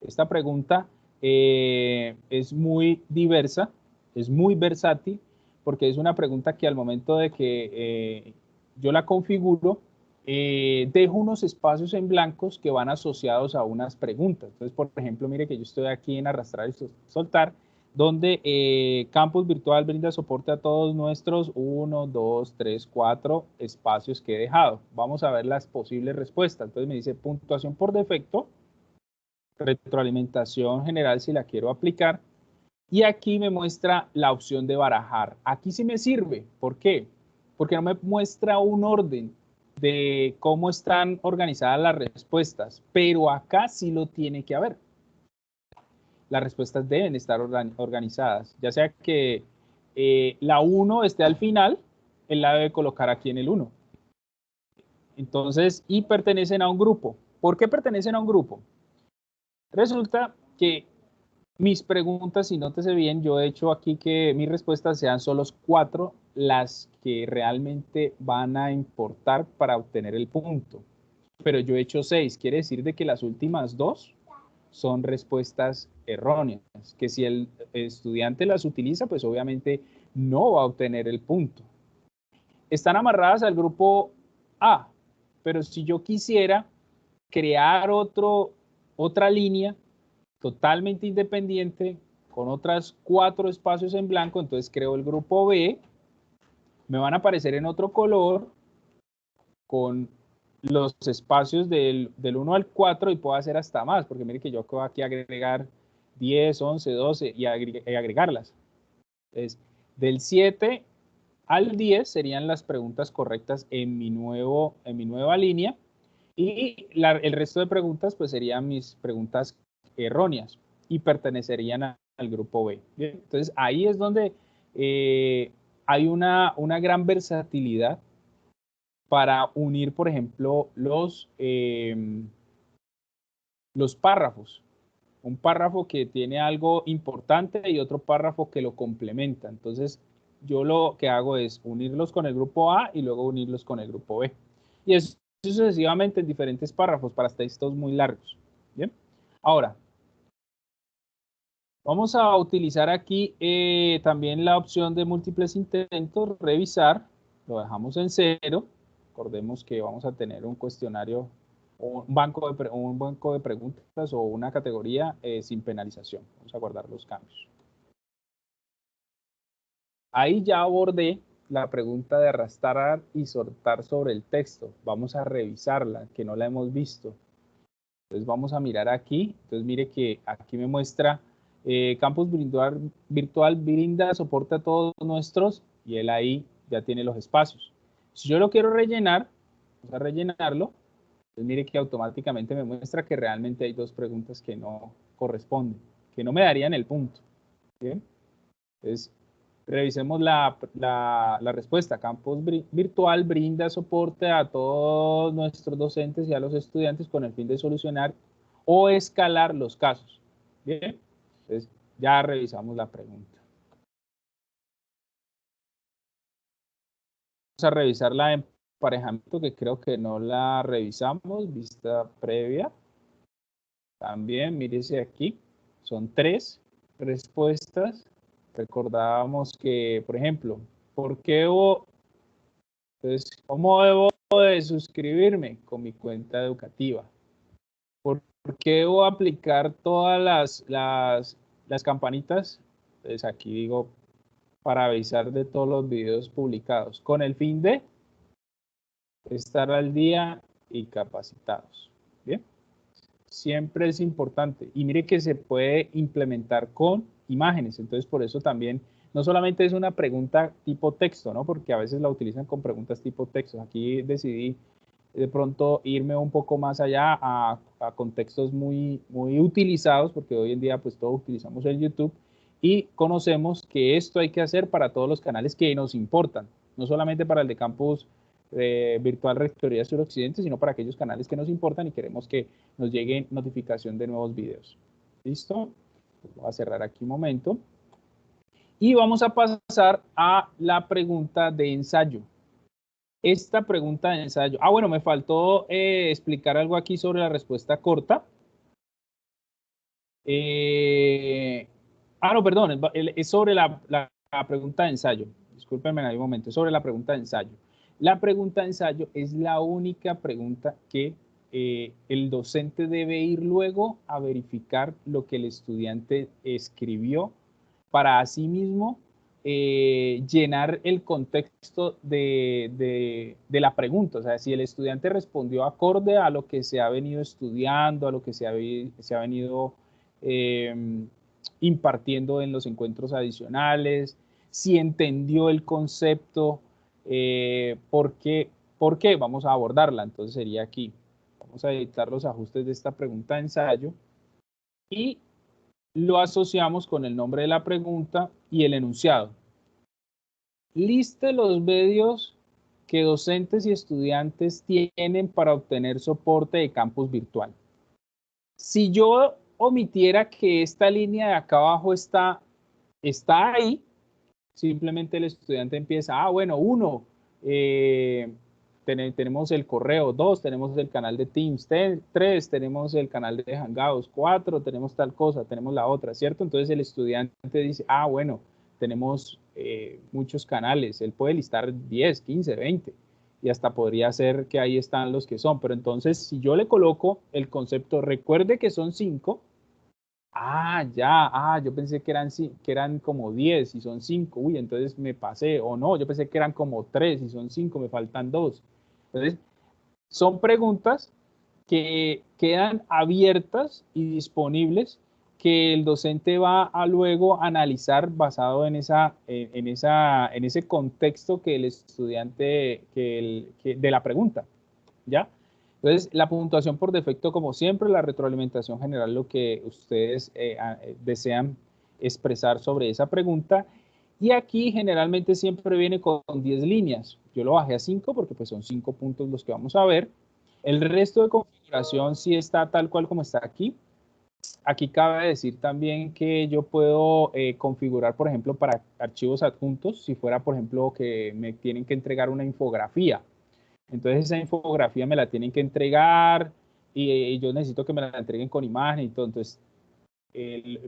S1: Esta pregunta es muy diversa, es muy versátil, porque es una pregunta que al momento de que yo la configuro, dejo unos espacios en blancos que van asociados a unas preguntas. Entonces, por ejemplo, mire que yo estoy aquí en arrastrar y soltar, donde Campus Virtual brinda soporte a todos nuestros 1, 2, 3, 4 espacios que he dejado. Vamos a ver las posibles respuestas. Entonces me dice puntuación por defecto, retroalimentación general si la quiero aplicar, Y aquí me muestra la opción de barajar. Aquí sí me sirve. ¿Por qué? Porque no me muestra un orden de cómo están organizadas las respuestas, pero acá sí lo tiene que haber. Las respuestas deben estar organizadas, ya sea que la 1 esté al final, él la debe colocar aquí en el 1. Entonces, y pertenecen a un grupo. ¿Por qué pertenecen a un grupo? Resulta que mis preguntas, si nótese bien, yo he hecho aquí que mis respuestas sean solo 4 las que realmente van a importar para obtener el punto. Pero yo he hecho 6, quiere decir de que las últimas 2 son respuestas erróneas, que si el estudiante las utiliza, pues obviamente no va a obtener el punto. Están amarradas al grupo A, pero si yo quisiera crear otra línea totalmente independiente con otras 4 espacios en blanco, entonces creo el grupo B, me van a aparecer en otro color con los espacios del 1 al 4 y puedo hacer hasta más, porque mire que yo puedo aquí agregar 10, 11, 12 y agregarlas. Entonces, del 7 al 10 serían las preguntas correctas en mi nueva línea y el resto de preguntas pues serían mis preguntas erróneas y pertenecerían al grupo B. ¿Bien? Entonces ahí es donde hay una gran versatilidad para unir, por ejemplo, los párrafos. Un párrafo que tiene algo importante y otro párrafo que lo complementa. Entonces, yo lo que hago es unirlos con el grupo A y luego unirlos con el grupo B. Y eso sucesivamente en diferentes párrafos para textos muy largos. Bien. Ahora, vamos a utilizar aquí también la opción de múltiples intentos, revisar. Lo dejamos en 0. Recordemos que vamos a tener un cuestionario, un banco de preguntas o una categoría sin penalización. Vamos a guardar los cambios. Ahí ya abordé la pregunta de arrastrar y soltar sobre el texto. Vamos a revisarla, que no la hemos visto. Entonces vamos a mirar aquí. Entonces mire que aquí me muestra Campus Virtual brinda soporte a todos nuestros y él ahí ya tiene los espacios. Si yo lo quiero rellenar, vamos a rellenarlo. Entonces mire que automáticamente me muestra que realmente hay 2 preguntas que no corresponden, que no me darían el punto. ¿Bien? Entonces revisemos la respuesta. Campus Virtual brinda soporte a todos nuestros docentes y a los estudiantes con el fin de solucionar o escalar los casos. Bien, entonces ya revisamos la pregunta. Vamos a revisar la de emparejamiento, que creo que no la revisamos, vista previa. También, mírese aquí, son 3 respuestas. Recordábamos que, por ejemplo, ¿por qué entonces, ¿cómo debo de suscribirme? Con mi cuenta educativa. ¿Por qué debo aplicar todas las campanitas? Pues aquí digo, para avisar de todos los videos publicados, con el fin de estar al día y capacitados. Bien, siempre es importante. Y mire que se puede implementar con imágenes, entonces por eso también no solamente es una pregunta tipo texto, ¿no? Porque a veces la utilizan con preguntas tipo texto. Aquí decidí de pronto irme un poco más allá a contextos muy utilizados, porque hoy en día pues todos utilizamos el YouTube y conocemos que esto hay que hacer para todos los canales que nos importan, no solamente para el de Campus Virtual Rectoría Suroccidente, sino para aquellos canales que nos importan y queremos que nos llegue notificación de nuevos videos. ¿Listo? Voy a cerrar aquí un momento. Y vamos a pasar a la pregunta de ensayo. Esta pregunta de ensayo. Bueno, me faltó explicar algo aquí sobre la respuesta corta. No, perdón, es sobre la pregunta de ensayo. Discúlpenme en algún momento, es sobre la pregunta de ensayo. La pregunta de ensayo es la única pregunta que el docente debe ir luego a verificar lo que el estudiante escribió para sí mismo llenar el contexto de la pregunta. O sea, si el estudiante respondió acorde a lo que se ha venido estudiando, a lo que se ha venido impartiendo en los encuentros adicionales, si entendió el concepto, ¿por qué? Vamos a abordarla. Entonces sería aquí. Vamos a editar los ajustes de esta pregunta de ensayo y lo asociamos con el nombre de la pregunta y el enunciado. Liste los medios que docentes y estudiantes tienen para obtener soporte de campus virtual. Si yo omitiera que esta línea de acá abajo está ahí, simplemente el estudiante empieza, bueno, 1, tenemos el correo, 2, tenemos el canal de Teams, 3, tenemos el canal de Hangouts, 4, tenemos tal cosa, tenemos la otra, ¿cierto? Entonces el estudiante dice, bueno, tenemos muchos canales, él puede listar 10, 15, 20 y hasta podría ser que ahí están los que son, pero entonces si yo le coloco el concepto, recuerde que son 5, yo pensé que eran como 10 y son 5, uy, entonces me pasé, o no, yo pensé que eran como 3 y son 5, me faltan 2. Entonces, son preguntas que quedan abiertas y disponibles que el docente va a luego analizar basado en ese contexto que el estudiante, de la pregunta, ¿ya? Entonces, la puntuación por defecto, como siempre, la retroalimentación general, lo que ustedes desean expresar sobre esa pregunta. Y aquí generalmente siempre viene con 10 líneas. Yo lo bajé a 5 porque pues son 5 puntos los que vamos a ver. El resto de configuración sí está tal cual como está aquí. Aquí cabe decir también que yo puedo configurar, por ejemplo, para archivos adjuntos, si fuera, por ejemplo, que me tienen que entregar una infografía. Entonces esa infografía me la tienen que entregar y yo necesito que me la entreguen con imagen y todo. Entonces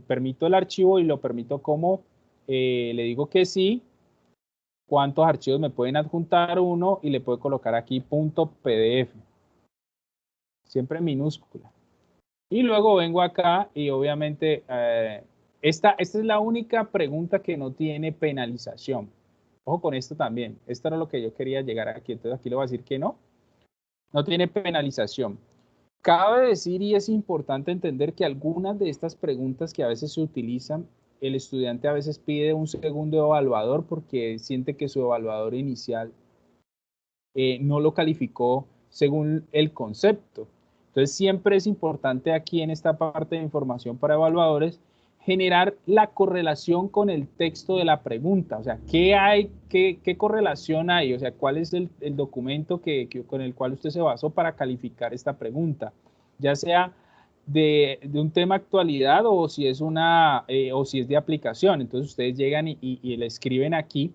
S1: permito el archivo y lo permito como, le digo que sí, cuántos archivos me pueden adjuntar uno y le puedo colocar aquí .pdf, siempre en minúscula. Y luego vengo acá y obviamente esta es la única pregunta que no tiene penalización. Ojo con esto también. Esto era lo que yo quería llegar aquí. Entonces aquí le voy a decir que no tiene penalización. Cabe decir y es importante entender que algunas de estas preguntas que a veces se utilizan, el estudiante a veces pide un segundo evaluador porque siente que su evaluador inicial no lo calificó según el concepto. Entonces siempre es importante aquí en esta parte de información para evaluadores generar la correlación con el texto de la pregunta, o sea, ¿qué hay, qué correlación hay? O sea, ¿cuál es el documento con el cual usted se basó para calificar esta pregunta? Ya sea de un tema actualidad o si es o si es de aplicación. Entonces ustedes llegan y le escriben aquí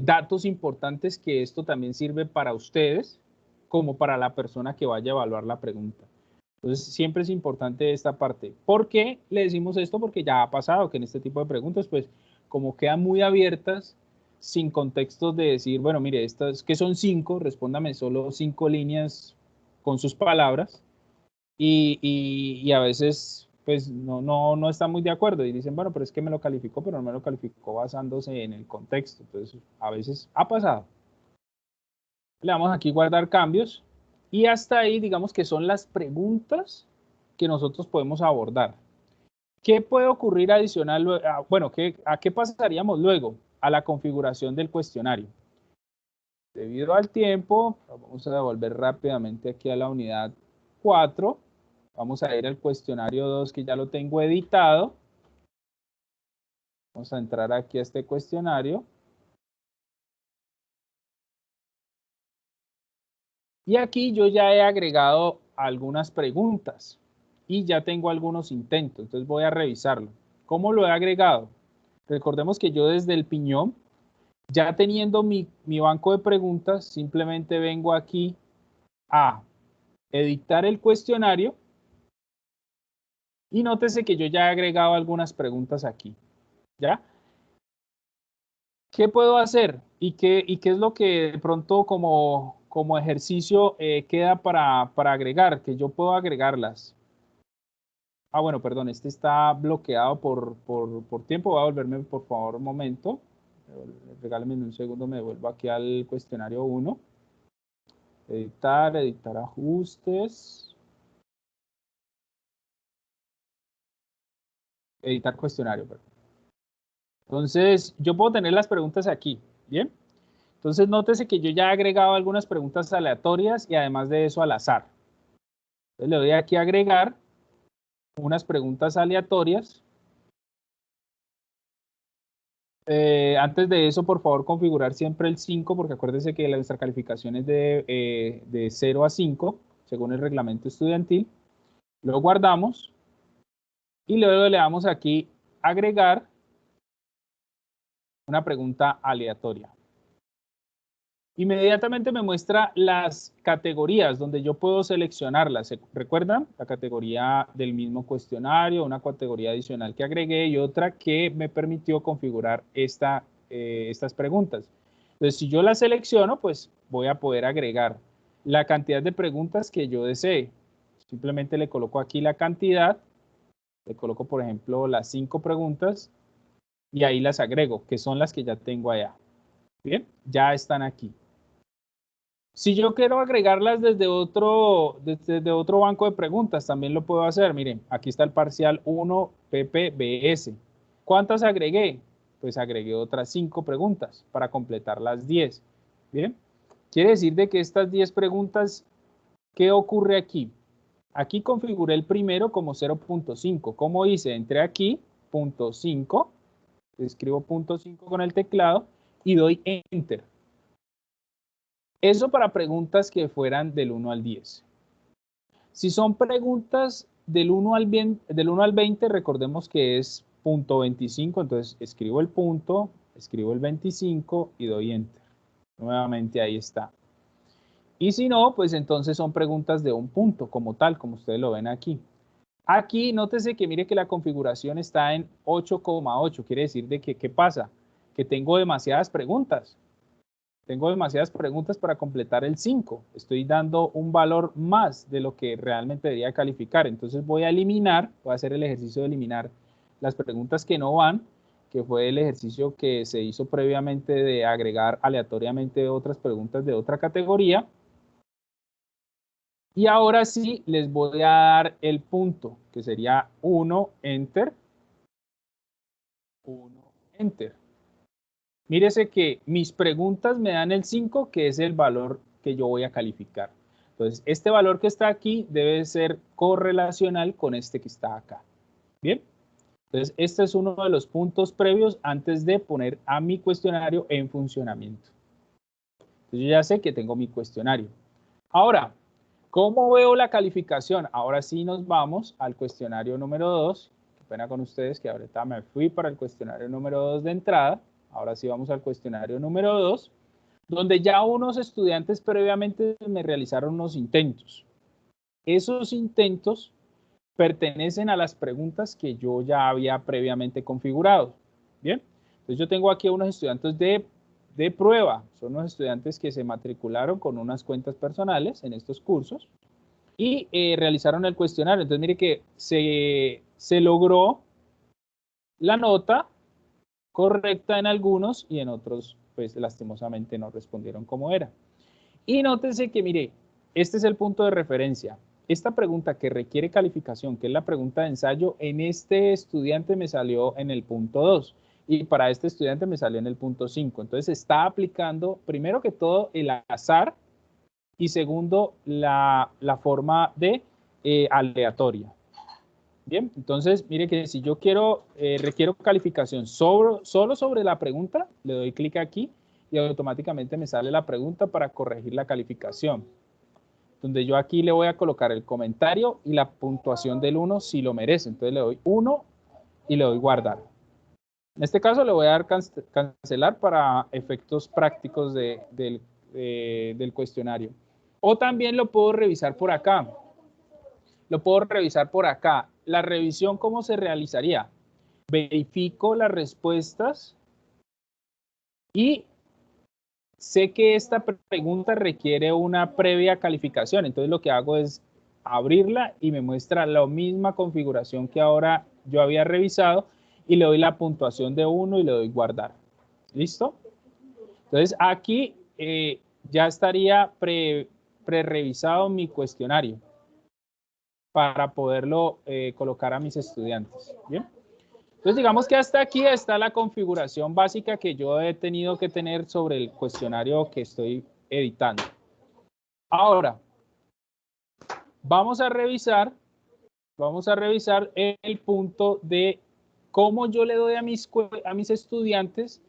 S1: datos importantes que esto también sirve para ustedes como para la persona que vaya a evaluar la pregunta. Entonces, siempre es importante esta parte. ¿Por qué le decimos esto? Porque ya ha pasado que en este tipo de preguntas, pues, como quedan muy abiertas, sin contextos de decir, bueno, mire, estas que son 5, respóndame solo 5 líneas con sus palabras, y a veces, pues, no están muy de acuerdo y dicen, bueno, pero es que me lo calificó, pero no me lo calificó basándose en el contexto. Entonces, a veces ha pasado. Le damos aquí guardar cambios y hasta ahí digamos que son las preguntas que nosotros podemos abordar. ¿Qué puede ocurrir adicional? Bueno, ¿a qué pasaríamos luego? A la configuración del cuestionario. Debido al tiempo, vamos a devolver rápidamente aquí a la unidad 4. Vamos a ir al cuestionario 2 que ya lo tengo editado. Vamos a entrar aquí a este cuestionario. Y aquí yo ya he agregado algunas preguntas y ya tengo algunos intentos, entonces voy a revisarlo. ¿Cómo lo he agregado? Recordemos que yo desde el piñón, ya teniendo mi banco de preguntas, simplemente vengo aquí a editar el cuestionario y nótese que yo ya he agregado algunas preguntas aquí, ¿ya? ¿Qué puedo hacer? ¿Y qué es lo que de pronto como ejercicio queda para agregar? Que yo puedo agregarlas. Bueno, perdón, este está bloqueado por tiempo. Voy a volverme, por favor, un momento. Regálame un segundo, me vuelvo aquí al cuestionario 1. Editar ajustes. editar cuestionario, perdón. Entonces, yo puedo tener las preguntas aquí, ¿bien? Entonces, nótese que yo ya he agregado algunas preguntas aleatorias y además de eso al azar. Entonces, le doy aquí a agregar unas preguntas aleatorias. Antes de eso, por favor, configurar siempre el 5, porque acuérdense que nuestra calificación es de 0 a 5, según el reglamento estudiantil. Lo guardamos y luego le damos aquí agregar una pregunta aleatoria. Inmediatamente me muestra las categorías donde yo puedo seleccionarlas. ¿Recuerdan? La categoría del mismo cuestionario, una categoría adicional que agregué y otra que me permitió configurar estas preguntas. Entonces, si yo las selecciono, pues voy a poder agregar la cantidad de preguntas que yo desee. Simplemente le coloco aquí la cantidad, le coloco, por ejemplo, las 5 preguntas y ahí las agrego, que son las que ya tengo allá. Bien, ya están aquí. Si yo quiero agregarlas desde otro banco de preguntas, también lo puedo hacer. Miren, aquí está el parcial 1 PPBS. ¿Cuántas agregué? Pues agregué otras 5 preguntas para completar las 10. Bien, quiere decir de que estas 10 preguntas, ¿qué ocurre aquí? Aquí configuré el primero como 0.5. ¿Cómo hice? Entré aquí, punto 5, escribo punto 5 con el teclado y doy Enter. Eso para preguntas que fueran del 1 al 10. Si son preguntas del 1 al 20, recordemos que es punto 25, entonces escribo el punto, escribo el 25 y doy Enter. Nuevamente ahí está. Y si no, pues entonces son preguntas de un punto como tal, como ustedes lo ven aquí. Aquí, nótese que mire que la configuración está en 8,8. Quiere decir de que, ¿qué pasa? Que tengo demasiadas preguntas. Tengo demasiadas preguntas para completar el 5. Estoy dando un valor más de lo que realmente debería calificar. Entonces voy a eliminar, voy a hacer el ejercicio de eliminar las preguntas que no van, que fue el ejercicio que se hizo previamente de agregar aleatoriamente otras preguntas de otra categoría. Y ahora sí les voy a dar el punto, que sería 1, Enter, 1, Enter. Mírese que mis preguntas me dan el 5, que es el valor que yo voy a calificar. Entonces, este valor que está aquí debe ser correlacional con este que está acá. Bien. Entonces, este es uno de los puntos previos antes de poner a mi cuestionario en funcionamiento. Entonces, yo ya sé que tengo mi cuestionario. Ahora, ¿cómo veo la calificación? Ahora sí nos vamos al cuestionario número 2. Qué pena con ustedes que ahorita me fui para el cuestionario número 2 de entrada. Ahora sí vamos al cuestionario número 2, donde ya unos estudiantes previamente me realizaron unos intentos. Esos intentos pertenecen a las preguntas que yo ya había previamente configurado. Bien, entonces yo tengo aquí unos estudiantes de prueba. Son unos estudiantes que se matricularon con unas cuentas personales en estos cursos y realizaron el cuestionario. Entonces mire que se logró la nota correcta en algunos y en otros, pues lastimosamente no respondieron como era. Y nótense que, mire, este es el punto de referencia. Esta pregunta que requiere calificación, que es la pregunta de ensayo, en este estudiante me salió en el punto 2 y para este estudiante me salió en el punto 5. Entonces está aplicando, primero que todo, el azar y segundo, la forma de aleatoria. Bien, entonces, mire que si yo requiero calificación solo sobre la pregunta, le doy clic aquí y automáticamente me sale la pregunta para corregir la calificación. Donde yo aquí le voy a colocar el comentario y la puntuación del 1 si lo merece. Entonces le doy 1 y le doy guardar. En este caso le voy a dar cancelar para efectos prácticos del cuestionario. O también lo puedo revisar por acá. Lo puedo revisar por acá. La revisión, ¿cómo se realizaría? Verifico las respuestas y sé que esta pregunta requiere una previa calificación. Entonces lo que hago es abrirla y me muestra la misma configuración que ahora yo había revisado y le doy la puntuación de 1 y le doy guardar. ¿Listo? Entonces aquí ya estaría pre-revisado mi cuestionario para poderlo colocar a mis estudiantes. ¿Bien? Entonces, digamos que hasta aquí está la configuración básica que yo he tenido que tener sobre el cuestionario que estoy editando. Ahora, vamos a revisar el punto de cómo yo le doy a mis estudiantes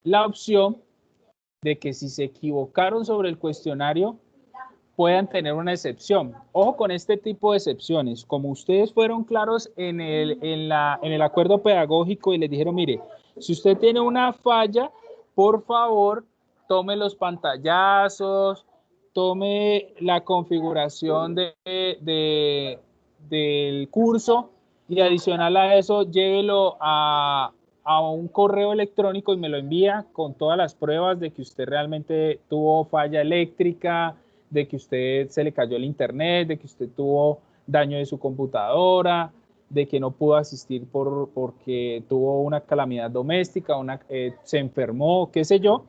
S1: la opción de que si se equivocaron sobre el cuestionario, puedan tener una excepción. Ojo con este tipo de excepciones. Como ustedes fueron claros en el acuerdo pedagógico y les dijeron, mire, si usted tiene una falla, por favor, tome los pantallazos, tome la configuración del curso y adicional a eso, llévelo a un correo electrónico y me lo envía con todas las pruebas de que usted realmente tuvo falla eléctrica, de que usted se le cayó el internet, de que usted tuvo daño de su computadora, de que no pudo asistir porque tuvo una calamidad doméstica, se enfermó, qué sé yo,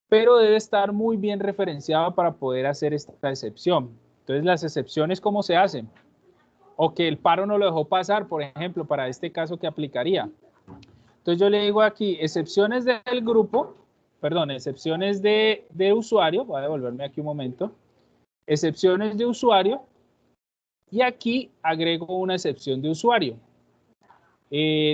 S1: pero debe estar muy bien referenciado para poder hacer esta excepción. Entonces, las excepciones, ¿cómo se hacen? O que el paro no lo dejó pasar, por ejemplo, para este caso que aplicaría. Entonces, yo le digo aquí, excepciones del grupo, perdón, excepciones de usuario, voy a devolverme aquí un momento, excepciones de usuario, y aquí agrego una excepción de usuario,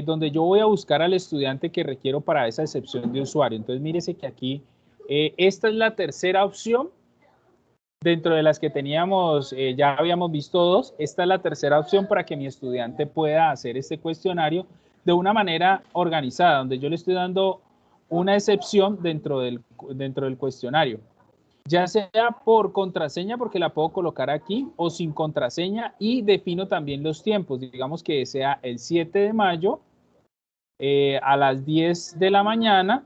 S1: donde yo voy a buscar al estudiante que requiero para esa excepción de usuario. Entonces, mírese que aquí, esta es la tercera opción, dentro de las que teníamos, ya habíamos visto dos, esta es la tercera opción para que mi estudiante pueda hacer este cuestionario de una manera organizada, donde yo le estoy dando una excepción dentro del cuestionario, ya sea por contraseña, porque la puedo colocar aquí, o sin contraseña, y defino también los tiempos, digamos que sea el 7 de mayo a las 10 de la mañana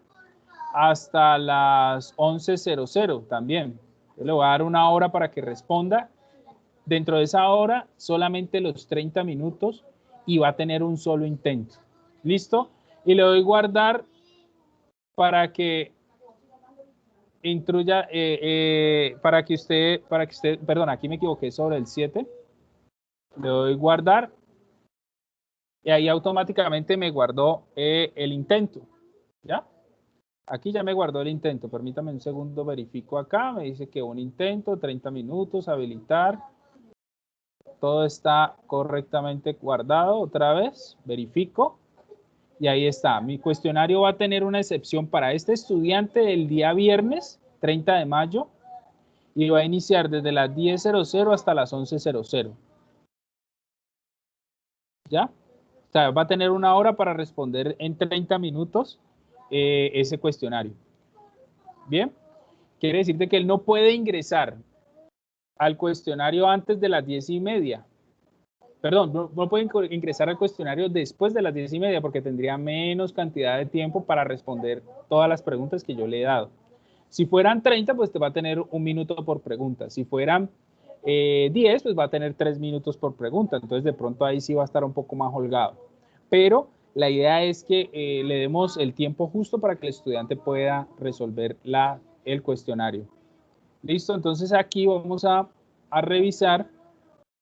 S1: hasta las 11:00 también. Yo le voy a dar una hora para que responda. Dentro de esa hora, solamente los 30 minutos y va a tener un solo intento. ¿Listo? Y le doy guardar para que intruya, para que usted, perdón, aquí me equivoqué sobre el 7. Le doy guardar y ahí automáticamente me guardó el intento. ¿Ya? Aquí ya me guardó el intento. Permítame un segundo, verifico acá. Me dice que un intento, 30 minutos, habilitar. Todo está correctamente guardado. Otra vez, verifico. Y ahí está. Mi cuestionario va a tener una excepción para este estudiante el día viernes, 30 de mayo. Y va a iniciar desde las 10:00 hasta las 11:00. ¿Ya? O sea, va a tener una hora para responder en 30 minutos ese cuestionario. Bien. Quiere decirte que él no puede ingresar al cuestionario antes de las 10:30. Perdón, no puede ingresar al cuestionario después de las 10:30 porque tendría menos cantidad de tiempo para responder todas las preguntas que yo le he dado. Si fueran 30, pues te va a tener 1 minuto por pregunta. Si fueran 10, pues va a tener 3 minutos por pregunta. Entonces, de pronto ahí sí va a estar un poco más holgado. Pero la idea es que le demos el tiempo justo para que el estudiante pueda resolver el cuestionario. ¿Listo? Entonces, aquí vamos a revisar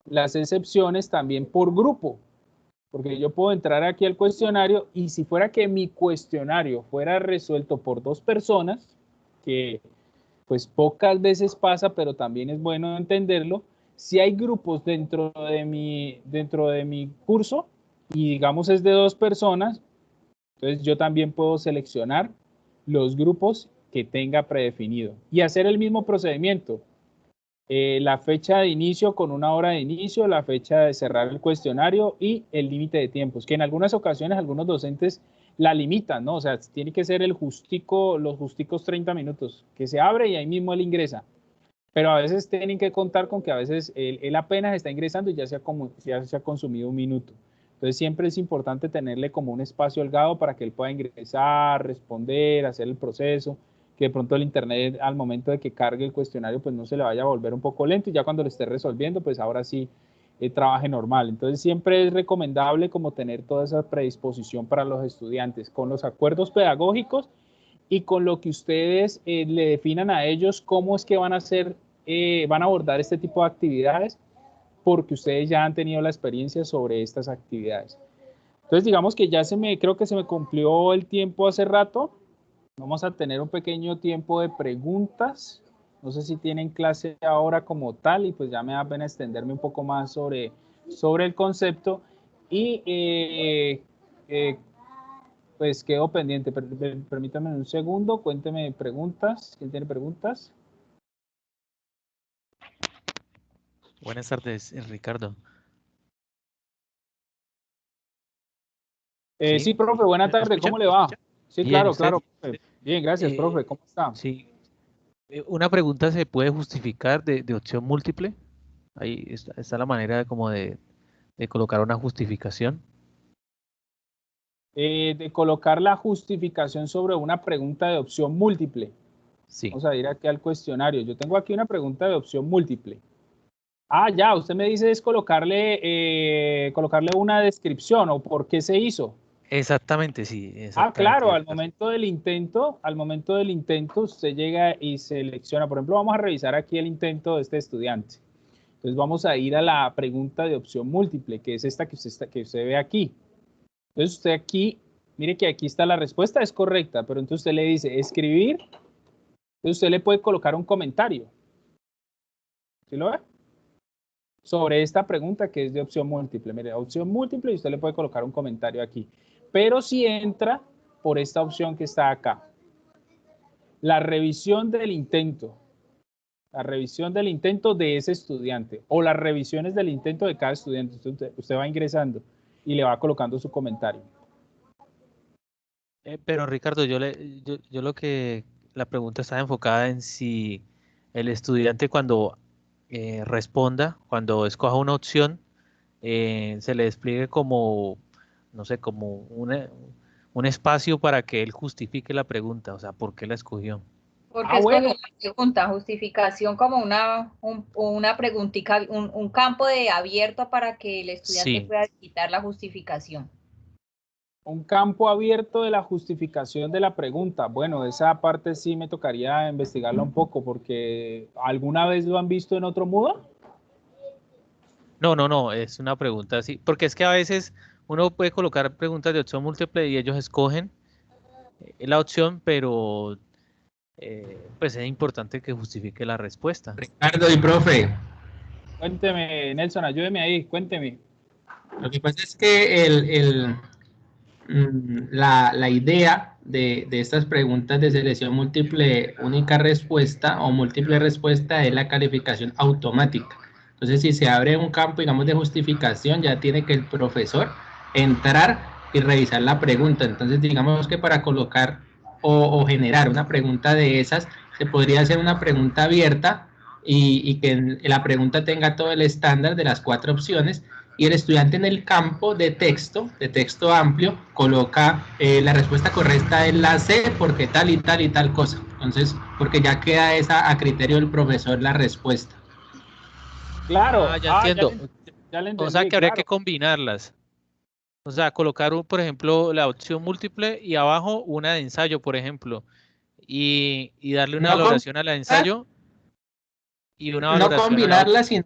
S1: las excepciones también por grupo, porque yo puedo entrar aquí al cuestionario y si fuera que mi cuestionario fuera resuelto por 2 personas, que pues pocas veces pasa, pero también es bueno entenderlo, si hay grupos dentro de mi curso y digamos es de 2 personas, entonces yo también puedo seleccionar los grupos que tenga predefinido y hacer el mismo procedimiento. La fecha de inicio con 1 hora de inicio, la fecha de cerrar el cuestionario y el límite de tiempos, que en algunas ocasiones algunos docentes la limitan, ¿no? O sea, tiene que ser los justicos 30 minutos, que se abre y ahí mismo él ingresa. Pero a veces tienen que contar con que a veces él apenas está ingresando y ya se ha consumido 1 minuto. Entonces siempre es importante tenerle como un espacio holgado para que él pueda ingresar, responder, hacer el proceso, que de pronto el internet al momento de que cargue el cuestionario pues no se le vaya a volver un poco lento y ya cuando lo esté resolviendo pues ahora sí trabaje normal. Entonces siempre es recomendable como tener toda esa predisposición para los estudiantes con los acuerdos pedagógicos y con lo que ustedes le definan a ellos cómo es que van a abordar este tipo de actividades porque ustedes ya han tenido la experiencia sobre estas actividades. Entonces, digamos que ya creo que se me cumplió el tiempo hace rato. Vamos a tener un pequeño tiempo de preguntas. No sé si tienen clase ahora como tal y pues ya me da pena extenderme un poco más sobre el concepto. Y pues quedo pendiente. Permítame un segundo, cuénteme preguntas. ¿Quién tiene preguntas?
S2: Buenas tardes, Ricardo.
S1: Sí, profe, buena
S2: ¿Me
S1: tarde,
S2: escucha?
S1: ¿cómo le va? Sí,
S2: Bien, ¿y
S1: claro,
S2: usted?
S1: claro, profe. Bien, gracias, profe, ¿cómo está?
S2: Sí. Una pregunta se puede justificar de opción múltiple. Ahí está la manera como de colocar una justificación.
S1: De colocar la justificación sobre una pregunta de opción múltiple.
S2: Sí,
S1: Vamos a ir aquí al cuestionario. Yo tengo aquí una pregunta de opción múltiple. Ah, ya, usted me dice es colocarle una descripción o por qué se hizo.
S2: exactamente, sí,
S1: Ah,
S2: exactamente.
S1: claro, al momento del intento, usted llega y selecciona. Por ejemplo, vamos a revisar aquí el intento de este estudiante. Entonces vamos a ir a la pregunta de opción múltiple, que es esta que usted ve aquí. Entonces usted aquí, mire que aquí está la respuesta, es correcta, pero entonces usted le dice escribir, entonces usted le puede colocar un comentario. ¿Sí lo ve? Sobre esta pregunta que es de opción múltiple. Mire, opción múltiple y usted le puede colocar un comentario aquí. Pero si entra por esta opción que está acá, la revisión del intento, la revisión del intento de ese estudiante o las revisiones del intento de cada estudiante. Usted va ingresando y le va colocando su comentario.
S2: Pero Ricardo, yo lo que la pregunta está enfocada en si el estudiante cuando responda, cuando escoja una opción, se le despliegue como, no sé, como un espacio para que él justifique la pregunta, o sea, ¿por qué la escogió?
S3: Porque escogió la pregunta, justificación como una preguntita, un campo de abierto para que el estudiante
S2: Sí.
S3: pueda quitar la justificación.
S1: Un campo abierto de la justificación de la pregunta. Bueno, esa parte sí me tocaría investigarla un poco porque ¿alguna vez lo han visto en otro Moodle?
S2: No, es una pregunta así, porque es que a veces uno puede colocar preguntas de opción múltiple y ellos escogen la opción, pero pues es importante que justifique la respuesta.
S4: Ricardo y profe,
S1: Cuénteme, Nelson, ayúdeme ahí, cuénteme.
S4: lo que pasa es que la idea de estas preguntas de selección múltiple, única respuesta o múltiple respuesta es la calificación automática. Entonces, si se abre un campo, digamos, de justificación, ya tiene que el profesor entrar y revisar la pregunta. Entonces, digamos que para colocar o generar una pregunta de esas, se podría hacer una pregunta abierta y que la pregunta tenga todo el estándar de las 4 opciones y el estudiante en el campo de texto amplio, coloca la respuesta correcta en la C porque tal y tal y tal cosa. Entonces, porque ya queda esa a criterio del profesor la respuesta.
S1: Claro,
S2: Ya entiendo.
S1: ya le
S2: O sea
S1: entendí,
S2: que habría que
S1: claro.
S2: combinarlas. O sea, colocar, por ejemplo, la opción múltiple y abajo una de ensayo, por ejemplo, y darle una
S4: No,
S2: valoración a la de ensayo y una
S4: no
S2: valoración a la otra.
S4: combinarla, sino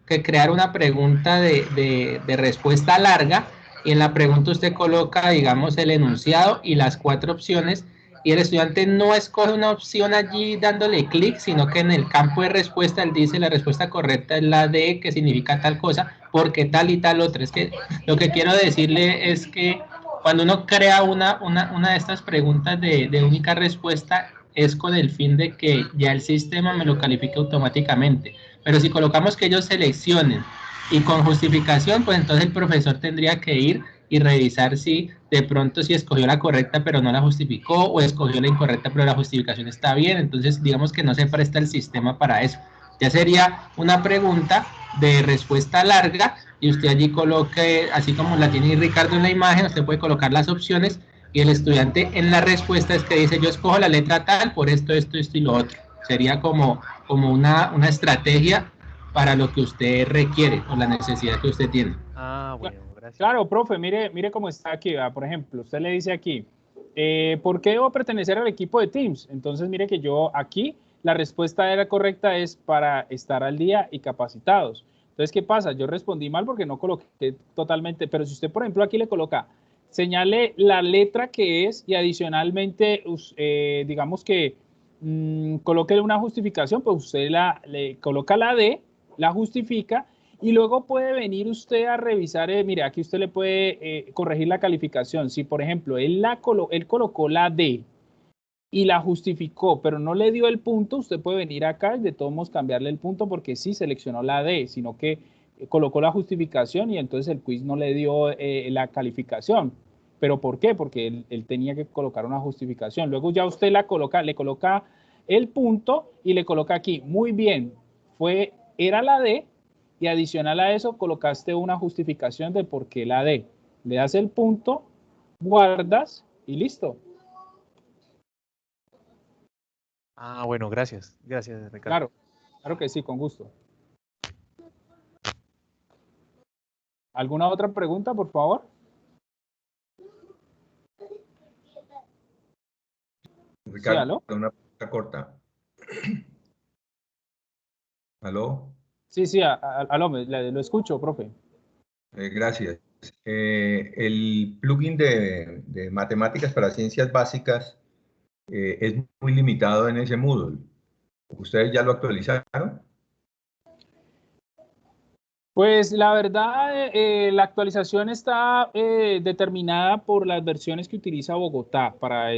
S4: que crear una pregunta de respuesta larga y en la pregunta usted coloca, digamos, el enunciado y las 4 opciones y el estudiante no escoge una opción allí dándole clic, sino que en el campo de respuesta él dice la respuesta correcta es la D, que significa tal cosa, porque tal y tal otra. Es que lo que quiero decirle es que cuando uno crea una de estas preguntas de única respuesta es con el fin de que ya el sistema me lo califique automáticamente. Pero si colocamos que ellos seleccionen y con justificación, pues entonces el profesor tendría que ir y revisar si de pronto si escogió la correcta pero no la justificó o escogió la incorrecta pero la justificación está bien. Entonces digamos que no se presta el sistema para eso. Ya sería una pregunta de respuesta larga y usted allí coloque, así como la tiene Ricardo en la imagen, usted puede colocar las opciones y el estudiante en la respuesta es que dice yo escojo la letra tal por esto, esto y lo otro. Sería como una estrategia para lo que usted requiere o la necesidad que usted tiene.
S2: Ah, bueno, gracias.
S1: Claro, profe, mire cómo está aquí, ¿verdad? Por ejemplo, usted le dice aquí, ¿por qué debo pertenecer al equipo de Teams? Entonces, mire que yo aquí, la respuesta era correcta es para estar al día y capacitados. Entonces, ¿qué pasa? Yo respondí mal porque no coloqué totalmente, pero si usted, por ejemplo, aquí le coloca, señale la letra que es y adicionalmente, digamos que coloque una justificación, pues usted le coloca la D, la justifica y luego puede venir usted a revisar, mire, aquí usted le puede corregir la calificación. Si, por ejemplo, él colocó la D y la justificó, pero no le dio el punto, usted puede venir acá y de todos modos cambiarle el punto porque sí seleccionó la D, sino que colocó la justificación y entonces el quiz no le dio la calificación. ¿Pero por qué? Porque él tenía que colocar una justificación. Luego ya usted le coloca el punto y le coloca aquí, muy bien, era la D y adicional a eso colocaste una justificación de por qué la D. Le das el punto, guardas y listo.
S2: Ah, bueno, gracias. Gracias, Ricardo.
S1: Claro, claro que sí, con gusto. ¿Alguna otra pregunta, por favor?
S5: Ricardo,
S1: Sí, ¿aló?
S5: una pregunta corta. ¿Aló?
S1: Sí, aló, lo escucho, profe.
S5: Gracias. El plugin de matemáticas para ciencias básicas es muy limitado en ese Moodle. ¿Ustedes ya lo actualizaron?
S1: Pues la verdad, la actualización está determinada por las versiones que utiliza Bogotá para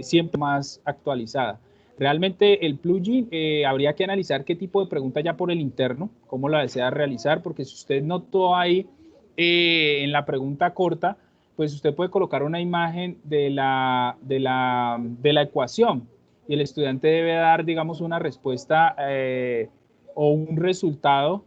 S1: siempre más actualizada. Realmente el plugin habría que analizar qué tipo de pregunta ya por el interno, cómo la desea realizar, porque si usted notó ahí en la pregunta corta, pues usted puede colocar una imagen de la ecuación y el estudiante debe dar, digamos, una respuesta o un resultado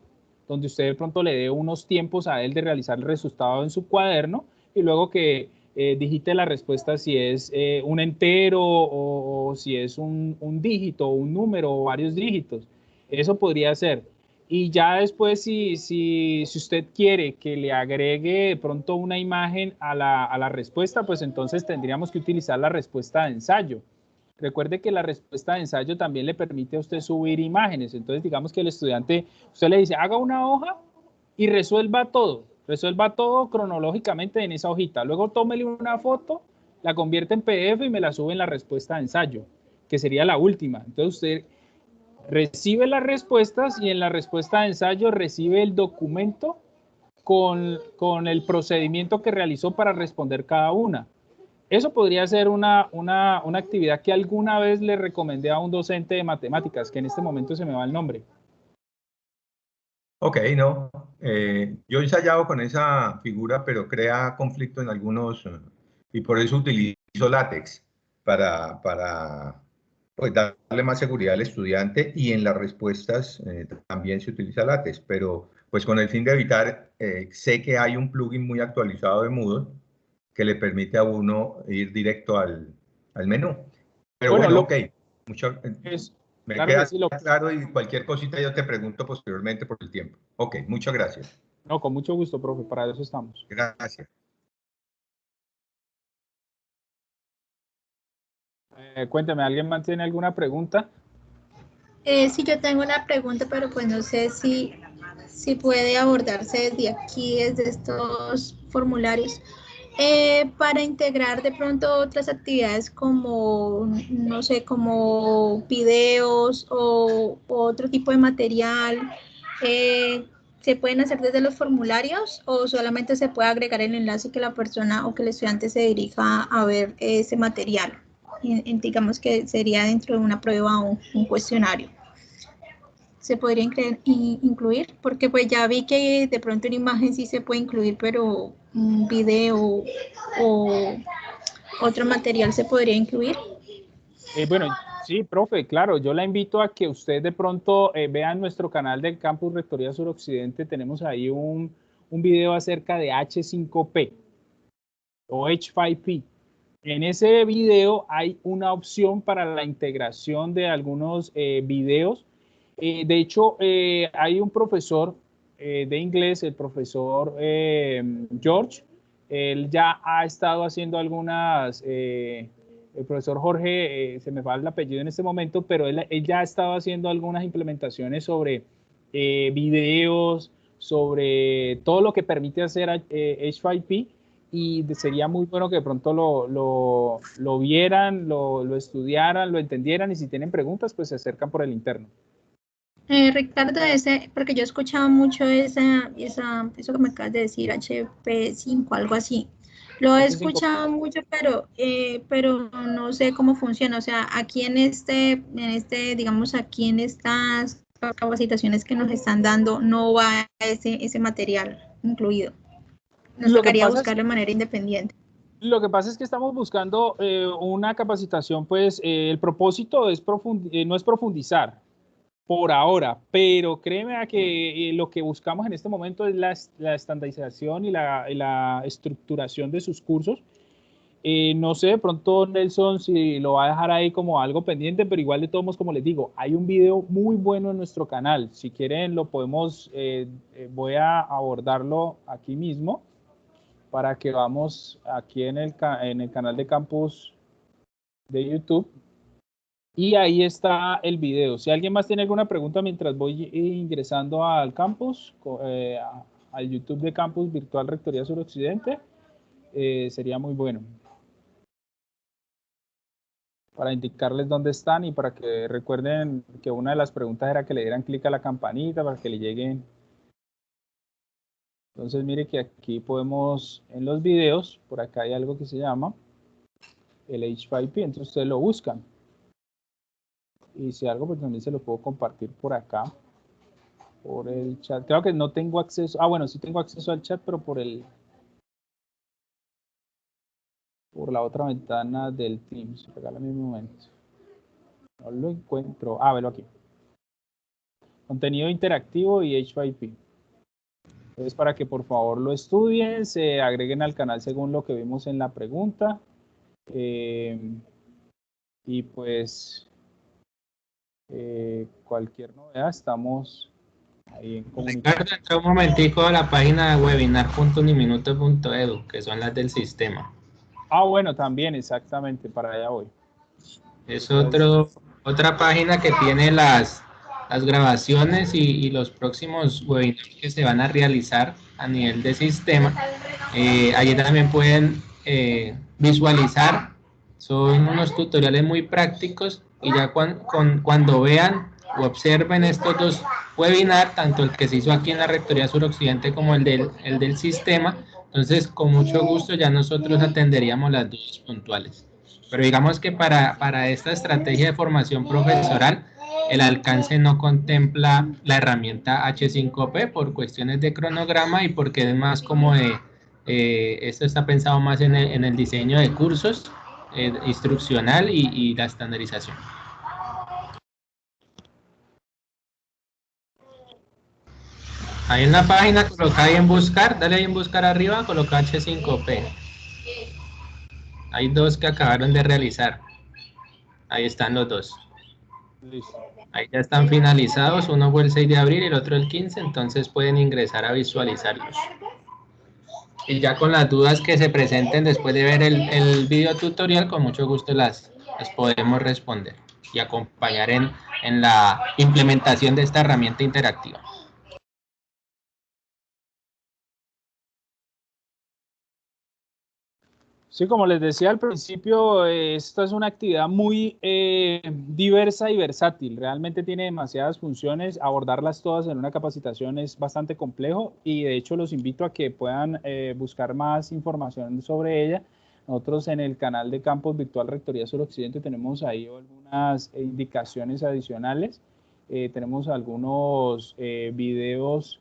S1: donde usted de pronto le dé unos tiempos a él de realizar el resultado en su cuaderno y luego que digite la respuesta si es un entero o si es un dígito, un número o varios dígitos. Eso podría ser. Y ya después, si usted quiere que le agregue de pronto una imagen a la respuesta, pues entonces tendríamos que utilizar la respuesta de ensayo. Recuerde que la respuesta de ensayo también le permite a usted subir imágenes. Entonces, digamos que el estudiante, usted le dice, haga una hoja y resuelva todo cronológicamente en esa hojita. Luego tómele una foto, la convierte en PDF y me la sube en la respuesta de ensayo, que sería la última. Entonces usted recibe las respuestas y en la respuesta de ensayo recibe el documento con el procedimiento que realizó para responder cada una. Eso podría ser una actividad que alguna vez le recomendé a un docente de matemáticas, que en este momento se me va el nombre.
S5: Ok, no. Yo he ensayado con esa figura, pero crea conflicto en algunos, y por eso utilizo látex para pues, darle más seguridad al estudiante y en las respuestas también se utiliza látex, pero pues con el fin de evitar, sé que hay un plugin muy actualizado de Moodle que le permite a uno ir directo al menú. Pero bueno, ok. Me
S1: claro
S5: queda
S1: que sí,
S5: claro y cualquier cosita yo te pregunto posteriormente por el tiempo. Ok, muchas gracias.
S1: No, con mucho gusto, profe, para eso estamos.
S5: Gracias.
S1: Cuénteme, ¿alguien más tiene alguna pregunta?
S6: Sí, yo tengo una pregunta, pero pues no sé si puede abordarse desde aquí, desde estos formularios. Para integrar de pronto otras actividades como, no sé, como videos o otro tipo de material, ¿se pueden hacer desde los formularios o solamente se puede agregar el enlace que la persona o que el estudiante se dirija a ver ese material? Digamos que sería dentro de una prueba o un cuestionario. ¿Se podría incluir? Porque pues ya vi que de pronto una imagen sí se puede incluir, pero un video o otro material se podría incluir.
S1: Bueno, sí, profe, claro, yo la invito a que usted de pronto vea en nuestro canal del Campus Rectoría Suroccidente, tenemos ahí un video acerca de H5P o H5P. En ese video hay una opción para la integración de algunos videos. De hecho, hay un profesor de inglés, el profesor George, él ya ha estado haciendo algunas el profesor Jorge, se me va el apellido en este momento, pero él ya ha estado haciendo algunas implementaciones sobre videos, sobre todo lo que permite hacer H5P, y sería muy bueno que de pronto lo vieran, lo estudiaran, lo entendieran, y si tienen preguntas, pues se acercan por el interno.
S6: Ricardo, porque yo he escuchado mucho eso que me acabas de decir, HP5, algo así. Lo he escuchado mucho, pero no sé cómo funciona. O sea, aquí digamos, aquí en estas capacitaciones que nos están dando, no va ese material incluido. Nos tocaría buscarlo de manera independiente.
S1: Lo que pasa es que estamos buscando una capacitación, pues el propósito no es profundizar por ahora, pero créeme a que lo que buscamos en este momento es la estandarización y la estructuración de sus cursos. No sé, de pronto Nelson si lo va a dejar ahí como algo pendiente, pero igual de todos modos, como les digo, hay un video muy bueno en nuestro canal. Si quieren lo podemos, voy a abordarlo aquí mismo para que vamos aquí en el canal de Campus de YouTube. Y ahí está el video. Si alguien más tiene alguna pregunta mientras voy ingresando al campus, al YouTube de Campus Virtual Rectoría Suroccidente, sería muy bueno. Para indicarles dónde están y para que recuerden que una de las preguntas era que le dieran clic a la campanita para que le lleguen. Entonces mire que aquí podemos, en los videos, por acá hay algo que se llama el H5P, entonces ustedes lo buscan. Y si algo, pues también se lo puedo compartir por acá, por el chat. Creo que no tengo acceso, bueno, sí tengo acceso al chat, pero por la otra ventana del Teams. Regálame un momento. No lo encuentro. Velo aquí. Contenido interactivo y H5P. Entonces, para que por favor lo estudien, se agreguen al canal según lo que vimos en la pregunta. Y pues, cualquier novedad, estamos ahí en comunicación.
S4: Ricardo, entra un momentico a la página de webinar.uniminuto.edu, que son las del sistema.
S1: Bueno, también, exactamente, para allá voy.
S4: Es otra página que tiene las grabaciones y los próximos webinars que se van a realizar a nivel de sistema. Allí también pueden visualizar. Son unos tutoriales muy prácticos y ya cuando vean o observen estos dos webinars, tanto el que se hizo aquí en la Rectoría Suroccidente como el del sistema, entonces con mucho gusto ya nosotros atenderíamos las dudas puntuales. Pero digamos que para esta estrategia de formación profesoral, el alcance no contempla la herramienta H5P por cuestiones de cronograma y porque es más como esto está pensado más en el diseño de cursos instruccional y la estandarización. Ahí en la página coloca ahí en buscar, dale ahí en buscar arriba, coloca H5P. Hay dos que acabaron de realizar. Ahí están los dos.
S1: Listo.
S4: Ahí ya están finalizados, uno fue el 6 de abril y el otro el 15, entonces pueden ingresar a visualizarlos. Y ya con las dudas que se presenten después de ver el video tutorial, con mucho gusto las podemos responder y acompañar en la implementación de esta herramienta interactiva.
S1: Sí, como les decía al principio, esta es una actividad muy diversa y versátil. Realmente tiene demasiadas funciones. Abordarlas todas en una capacitación es bastante complejo y de hecho los invito a que puedan buscar más información sobre ella. Nosotros en el canal de Campus Virtual Rectoría Suroccidente tenemos ahí algunas indicaciones adicionales. Tenemos algunos videos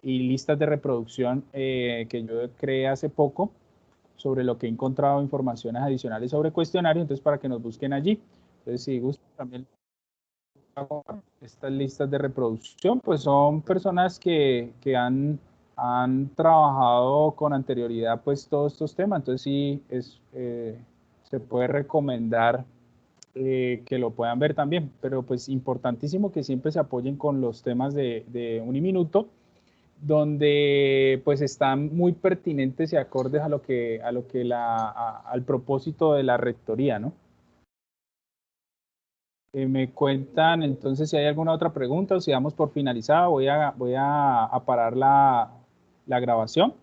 S1: y listas de reproducción que yo creé hace poco, sobre lo que he encontrado informaciones adicionales sobre cuestionario, entonces para que nos busquen allí. Entonces si gustan también estas listas de reproducción, pues son personas que han trabajado con anterioridad pues todos estos temas, entonces sí se puede recomendar que lo puedan ver también, pero pues importantísimo que siempre se apoyen con los temas de Uniminuto, donde pues están muy pertinentes y acordes al propósito de la rectoría, ¿no? Me cuentan entonces si hay alguna otra pregunta o si damos por finalizada. Voy a parar la grabación.